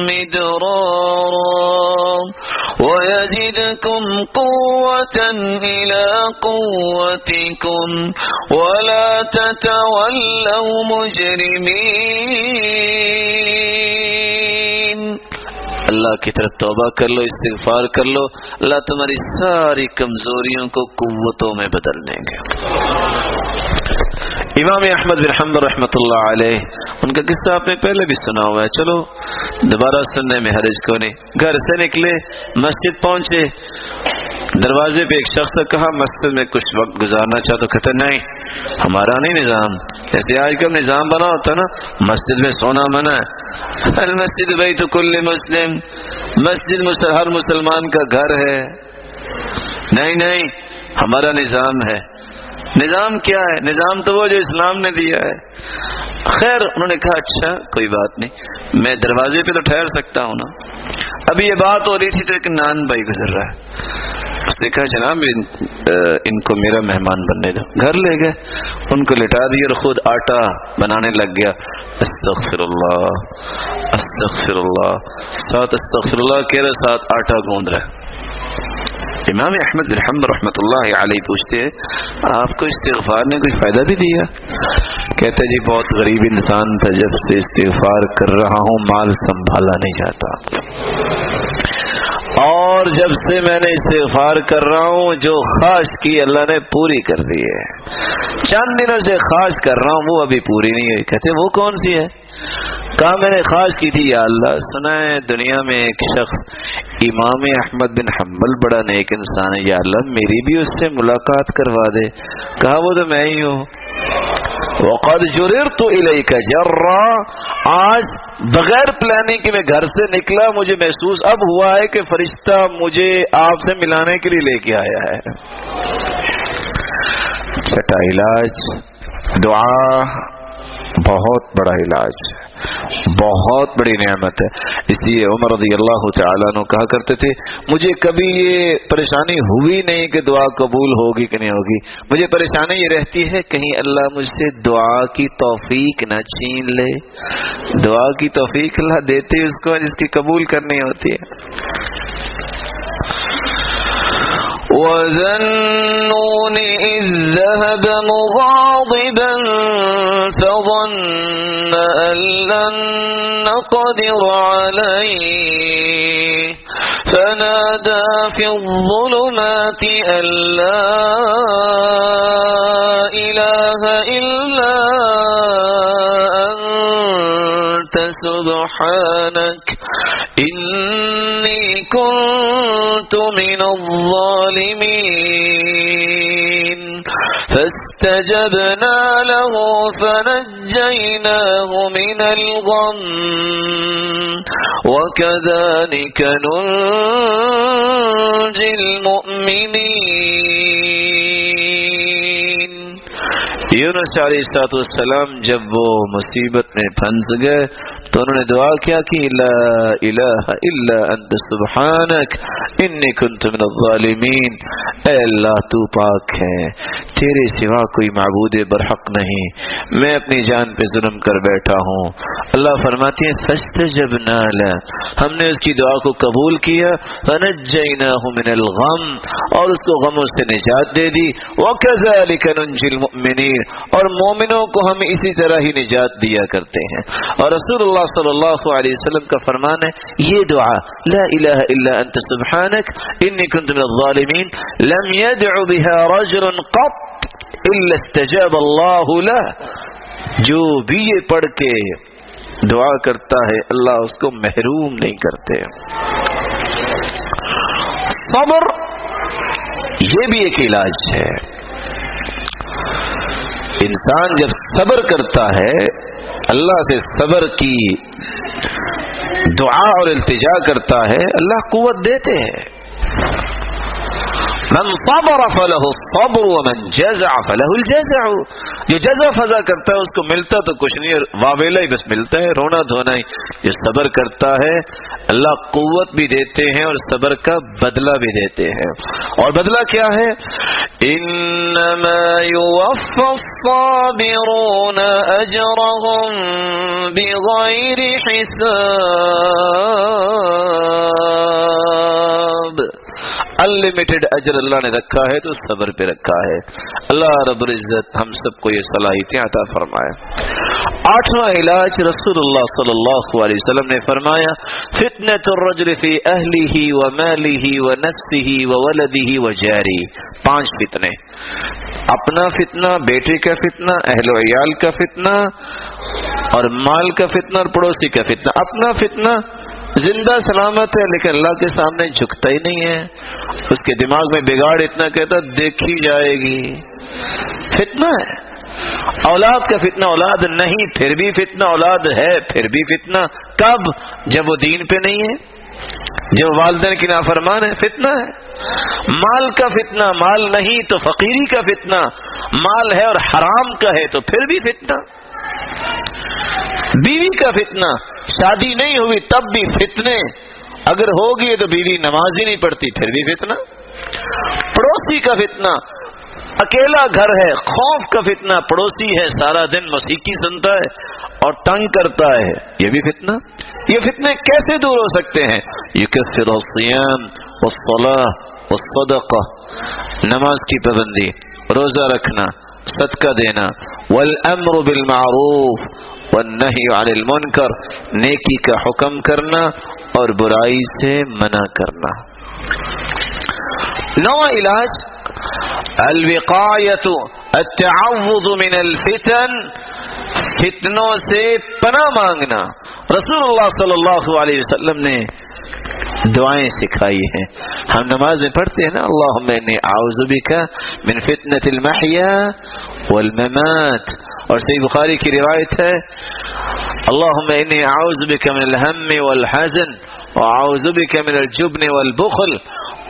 مِدْرَارًا وَيَزِدْكُمْ قُوَّةً إِلَى قُوَّتِكُمْ وَلَا تَتَوَلَّوْا مُجْرِمِينَ۔ اللہ کی طرف توبہ کر لو، استغفار کر لو، اللہ تمہاری ساری کمزوریوں کو قوتوں میں بدل دیں گے۔ امام احمد بن حنبل رحمۃ اللہ علیہ، ان کا قصہ آپ نے پہلے بھی سنا ہوا ہے، چلو دوبارہ سننے میں حرج کو نہیں۔ گھر سے نکلے، مسجد پہنچے، دروازے پہ ایک شخص نے کہا مسجد میں کچھ وقت گزارنا چاہ، تو کہتے نہیں ہمارا نہیں نظام، جیسے آج کل نظام بنا ہوتا نا مسجد میں سونا منع ہے، المسجد بیت کل مسلم، مسجد ہر مسلمان کا گھر ہے، نہیں ہمارا نظام ہے۔ نظام کیا ہے؟ نظام تو وہ جو اسلام نے دیا ہے۔ خیر انہوں نے کہا اچھا کوئی بات نہیں، میں دروازے پہ تو ٹھہر سکتا ہوں نا۔ ابھی یہ بات ہو رہی تھی تو ایک نان بھائی گزر رہا ہے، اس نے کہا جناب ان کو میرا مہمان بننے دو۔ گھر لے گئے، ان کو لٹا دیا اور خود آٹا بنانے لگ گیا۔ استغفر اللہ استغفر اللہ، ساتھ استغفر اللہ کہہ رہے، ساتھ آٹا گوندھ رہا ہے۔ امام احمد بن حنبل رحمۃ اللہ علیہ پوچھتے ہیں آپ کو استغفار نے کوئی فائدہ بھی دیا؟ کہتے جی بہت غریب انسان تھا، جب سے استغفار کر رہا ہوں مال سنبھالا نہیں جاتا، اور جب سے میں نے استغفار کر رہا ہوں جو خواہش کی اللہ نے پوری کر دی ہے، چند دنوں سے خواہش کر رہا ہوں وہ ابھی پوری نہیں ہوئی۔ کہتے وہ کون سی ہے؟ کہا میں نے خواہش کی تھی یا اللہ سنا ہے دنیا میں ایک شخص امام احمد بن حنبل بڑا نیک انسان ہے، یا اللہ میری بھی اس سے ملاقات کروا دے۔ کہا وہ تو میں ہی ہوں۔ وقد جررت الیک جرا، آج بغیر پلاننگ کے میں گھر سے نکلا، مجھے محسوس اب ہوا ہے کہ فرشتہ مجھے آپ سے ملانے کے لیے لے کے آیا ہے۔ چھٹا علاج دعا، بہت بڑا علاج، بہت بڑی نعمت ہے۔ اس لیے عمر رضی اللہ تعالیٰ عنہ کہا کرتے تھے مجھے کبھی یہ پریشانی ہوئی نہیں کہ دعا قبول ہوگی کہ نہیں ہوگی، مجھے پریشانی یہ رہتی ہے کہیں اللہ مجھ سے دعا کی توفیق نہ چھین لے۔ دعا کی توفیق اللہ دیتے اس کو جس کی قبول کرنی ہوتی ہے۔ وَذَنُّونِ إِذ ذَّهَبَ مُغَاضِبًا فَظَنَّ أَن لَّن نَّقْدِرَ عَلَيْهِ فَنَادَىٰ فِي الظُّلُمَاتِ أَن لَّا إِلَٰهَ إِلَّا أَنتَ سُبْحَانَكَ إِنِّي كُنتُ مِنَ الظَّالِمِينَ فَاسْتَجَبْنَا لَهُ فَنَجَّيْنَاهُ مِنَ الْغَمِّ وَكَذَلِكَ نُنجِي الْمُؤْمِنِينَ۔ یونس علیہ السلام جب وہ مصیبت میں پھنس گئے تو انہوں نے دعا کیا کہ لا الہ الا انت سبحانک انی کنت من الظالمین، اے اللہ تو پاک ہے، تیرے سوا کوئی معبود برحق نہیں، میں اپنی جان پہ ظلم کر بیٹھا ہوں۔ اللہ فرماتے ہیں فاستجبنا له، ہم نے اس کی دعا کو قبول کیا، فنجیناہ من الغم، اور اس کو غموں سے نجات دے دی، وکذالک ننجی المؤمنین، اور مومنوں کو ہم اسی طرح ہی نجات دیا کرتے ہیں۔ اور رسول اللہ صلی اللہ علیہ وسلم کا فرمان ہے یہ دعا لا الہ الا انت سبحانک انی کنت من الظالمین لم يدع بها رجل قط الا استجاب اللہ له، جو بھی یہ پڑھ کے دعا کرتا ہے اللہ اس کو محروم نہیں کرتے۔ صبر یہ بھی ایک علاج ہے۔ انسان جب صبر کرتا ہے اللہ سے صبر کی دعا اور التجا کرتا ہے اللہ قوت دیتے ہیں۔ من صبر فلہ الصبر ومن جزع فلہ الجزع، جو جزع فضا کرتا ہے اس کو ملتا تو کچھ نہیں، واویلا ہی بس ملتا ہے، رونا دھونا ہی۔ جو صبر کرتا ہے اللہ قوت بھی دیتے ہیں اور صبر کا بدلہ بھی دیتے ہیں۔ اور بدلہ کیا ہے؟ انما یوفی الصابرون اجرهم بغیر حساب، الصبر، انلمیٹڈ اجر اللہ نے رکھا ہے تو صبر پہ رکھا ہے۔ اللہ رب العزت ہم سب کو یہ صلاحیتیں عطا فرمائے۔ 8واں علاج رسول اللہ صلی اللہ علیہ وسلم نے فرمایا فتنۃ الرجل فی اہلہ ومالہ ونفسہ وولدہ وجارہ۔ 5 فتنے، اپنا فتنہ، بیٹے کا فتنہ، اہل و عیال کا فتنہ، اور مال کا فتنہ اور پڑوسی کا فتنہ۔ اپنا فتنہ زندہ سلامت ہے لیکن اللہ کے سامنے جھکتا ہی نہیں ہے، اس کے دماغ میں بگاڑ اتنا کہتا دیکھی جائے گی، فتنہ ہے۔ اولاد کا فتنہ، اولاد نہیں پھر بھی فتنہ، اولاد ہے پھر بھی فتنہ۔ کب؟ جب وہ دین پہ نہیں ہے، جب والدین کی نافرمان ہے، فتنہ ہے۔ مال کا فتنہ، مال نہیں تو فقیری کا فتنہ، مال ہے اور حرام کا ہے تو پھر بھی فتنہ۔ بیوی کا فتنہ، شادی نہیں ہوئی تب بھی فتنے، اگر ہوگی تو بیوی نماز ہی نہیں پڑھتی پھر بھی فتنہ۔ پڑوسی کا فتنہ، اکیلا گھر ہے، خوف کا فتنہ، پڑوسی ہے سارا دن موسیقی سنتا ہے اور تنگ کرتا ہے، یہ بھی فتنہ۔ یہ فتنے کیسے دور ہو سکتے ہیں؟ یکفر الصیام والصلاۃ والصدقہ، نماز کی پابندی، روزہ رکھنا، صدقہ دینا، والامر بالمعروف والنہی عن المنکر، نیکی کا حکم کرنا اور برائی سے منع کرنا۔ 9واں علاج الوقایۃ التعوذ من الفتن، فتنوں سے پناہ مانگنا۔ رسول اللہ صلی اللہ علیہ وسلم نے دعائیں سکھائی ہیں، ہم نماز میں پڑھتے ہیں نا، اللہم انی اعوذ بک من فتنۃ المحیا والممات، اور صحیح بخاری کی روایت ہے اللہم انی اعوذ بک من الہم والحزن واعوذ بک من الجبن والبخل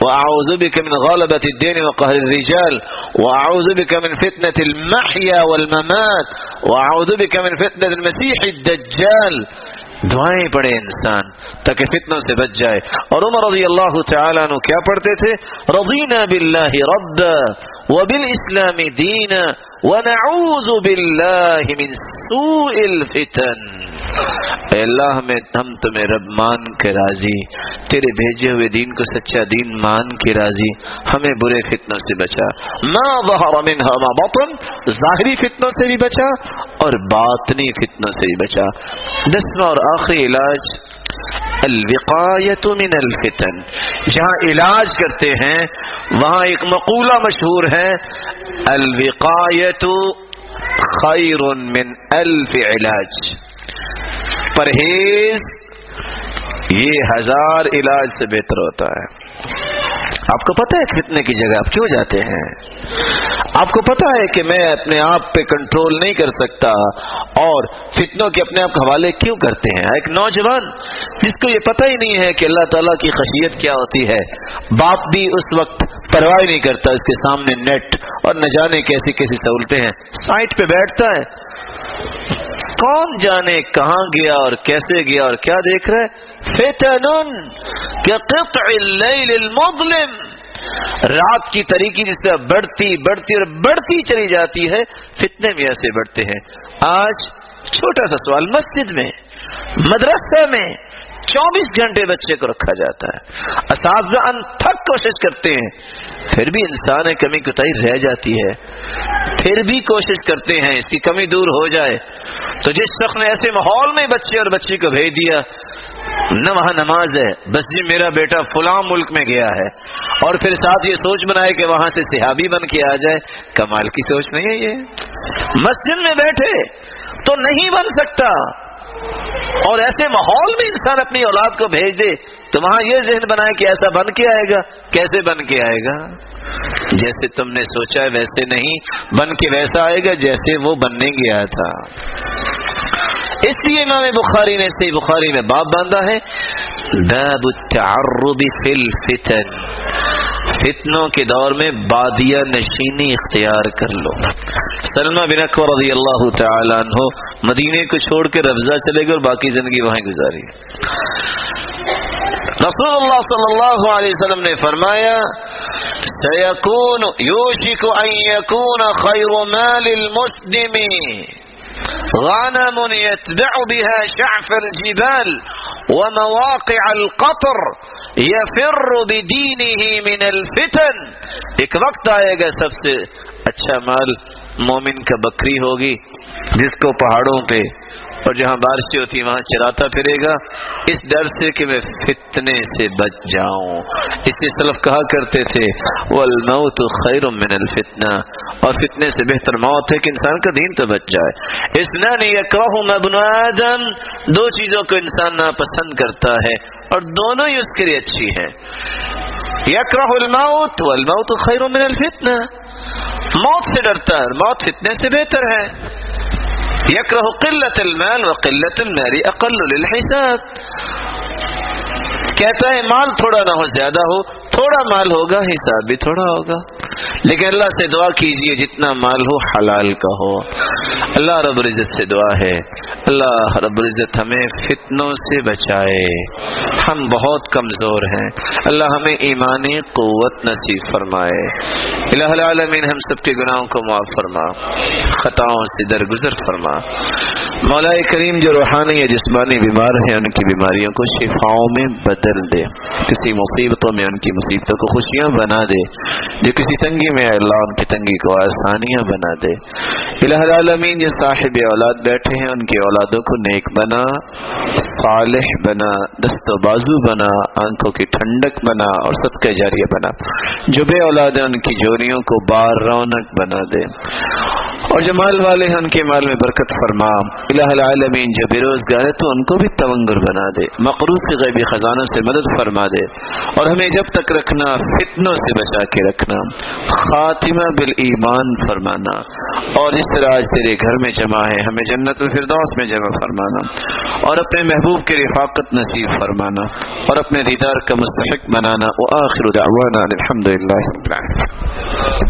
واعوذ بک من غلبۃ الدین وقہر الرجال واعوذ بک من فتنۃ المحیا والممات واعوذ بک من فتنۃ المسیح الدجال۔ دعائیں پڑھے انسان تاکہ فتنوں سے بچ جائے۔ اور عمر رضی اللہ تعالیٰ عنہ کیا پڑھتے تھے؟ رضینا باللہ ربا وبالاسلام دینا ونعوذ باللہ من سوء الفتن۔ اے اللہ ہم تمہیں رب مان کے راضی، تیرے بھیجے ہوئے دین کو سچا دین مان کے راضی، ہمیں برے فتنوں سے بچا، ما ظہر منها ما بطن، ظاہری فتنوں سے بھی بچا اور باطنی فتنوں سے بھی بچا۔ 10واں اور آخری علاج الوقایۃ من الفتن، جہاں علاج کرتے ہیں وہاں ایک مقولہ مشہور ہے الوقایۃ خیر من الف علاج، پرہیز یہ 1000 علاج سے بہتر ہوتا ہے۔ آپ کو پتہ ہے فتنے کی جگہ آپ کیوں جاتے ہیں؟ آپ کو پتہ ہے کہ میں اپنے آپ پہ کنٹرول نہیں کر سکتا اور فتنوں کے اپنے آپ کے حوالے کیوں کرتے ہیں؟ ایک نوجوان جس کو یہ پتہ ہی نہیں ہے کہ اللہ تعالیٰ کی خشیت کیا ہوتی ہے، باپ بھی اس وقت پرواہ نہیں کرتا، اس کے سامنے نیٹ اور نہ جانے کیسی کیسی سہولتیں ہیں، سائٹ پہ بیٹھتا ہے، کون جانے کہاں گیا اور کیسے گیا اور کیا دیکھ رہا ہے۔ فتن کقطع اللیل المظلم، رات کی تاریکی جس سے بڑھتی اور بڑھتی چلی جاتی ہے، فتنے بھی ایسے بڑھتے ہیں۔ آج چھوٹا سا سوال، مسجد میں، مدرسے میں 24 گھنٹے بچے کو رکھا جاتا ہے، اساتذہ انتھک کوشش کرتے ہیں، پھر بھی انسان کمی کوتاہی رہ جاتی ہے، پھر بھی کوشش کرتے ہیں اس کی کمی دور ہو جائے۔ تو جس شخص نے ایسے ماحول میں بچے اور بچی کو بھیج دیا، نہ وہاں نماز ہے، بس جی میرا بیٹا فلاں ملک میں گیا ہے، اور پھر ساتھ یہ سوچ بنائے کہ وہاں سے صحابی بن کے آ جائے، کمال کی سوچ نہیں ہے یہ۔ مسجد میں بیٹھے تو نہیں بن سکتا، اور ایسے ماحول میں انسان اپنی اولاد کو بھیج دے تو وہاں یہ ذہن بنائے کہ ایسا بن کے آئے گا۔ کیسے بن کے آئے گا؟ جیسے تم نے سوچا ہے ویسے نہیں، بن کے ویسا آئے گا جیسے وہ بننے گیا تھا۔ اس لیے امام بخاری نے صحیح بخاری میں باب باندھا ہے باب التعرب فی الفتن، فتنوں کے دور میں بادیہ نشینی اختیار کر لو۔ سلمہ بن اکوع رضی اللہ تعالی عنہ مدینے کو چھوڑ کے ربضہ چلے گئے اور باقی زندگی وہیں گزاری۔ رسول اللہ صلی اللہ علیہ وسلم نے فرمایا سیکون یوشک ان یکون خیر مال المسلم غنم يتبع بها شعف الجبال ومواقع القطر يفر بدينه من الفتن. ایک وقت آئے گا سب سے اچھا مال مومن کا بکری ہوگی جس کو پہاڑوں پہ اور جہاں بارشیں ہوتی وہاں چراتا پھرے گا، اس ڈر سے کہ میں فتنے سے بچ جاؤں. اس سے سلف کہا کرتے تھے والموت خیر من الفتنہ، اور فتنے سے بہتر موت ہے کہ انسان کا دین تو بچ جائے. اثنان یکرہہما ابن آدم، دو چیزوں کو انسان ناپسند کرتا ہے اور دونوں ہی اس کے لیے اچھی ہیں. یکرہ الموت والموت خیر من الفتنہ، موت سے ڈرتا ہے، موت فتنے سے بہتر ہے. یکرہ قلت المال وقلت المال اقل للحساب، کہتا ہے مال تھوڑا نہ ہو زیادہ ہو، تھوڑا مال ہوگا حساب بھی تھوڑا ہوگا. لیکن اللہ سے دعا کیجئے جتنا مال ہو حلال کا ہو. اللہ رب العزت سے دعا ہے اللہ رب العزت ہمیں فتنوں سے بچائے، ہم بہت کمزور ہیں، اللہ ہمیں ایمانی قوت نصیب فرمائے. الہ العالمین ہم سب کے گناہوں کو معاف فرما، خطاؤں سے درگزر فرما. مولا کریم جو روحانی یا جسمانی بیمار ہیں ان کی بیماریوں کو شفاؤں میں بدل دے، کسی مصیبتوں میں ان کی مصیبتوں کو خوشیاں بنا دے، جو کسی تنگی میں اللہ ان کی تنگی کو آسانیاں بنا دے. الہ العالمین جو صاحب اولاد بیٹھے ہیں ان کی اولادوں کو نیک بنا، صالح بنا، دست و بازو بنا، آنکھوں کی ٹھنڈک بنا اور صدقہ جاریہ بنا. جو بے اولاد ہیں ان کی جوڑیوں کو بار رونق بنا دے، اور جو مال والے ہیں ان کے مال میں برکت فرما. الہ العالمین جو بے روزگار ہے تو ان کو بھی تونگر بنا دے، مقروض سے غیبی خزانوں سے مدد فرما دے، اور ہمیں جب تک رکھنا فتنوں سے بچا کے رکھنا، خاتمہ بالایمان فرمانا، اور جس طرح آج تیرے گھر میں جمع ہے ہمیں جنت الفردوس میں جمع فرمانا، اور اپنے محبوب کی رفاقت نصیب فرمانا، اور اپنے دیدار کا مستحق بنانا. وآخر دعوانا الحمدللہ رب العالمین.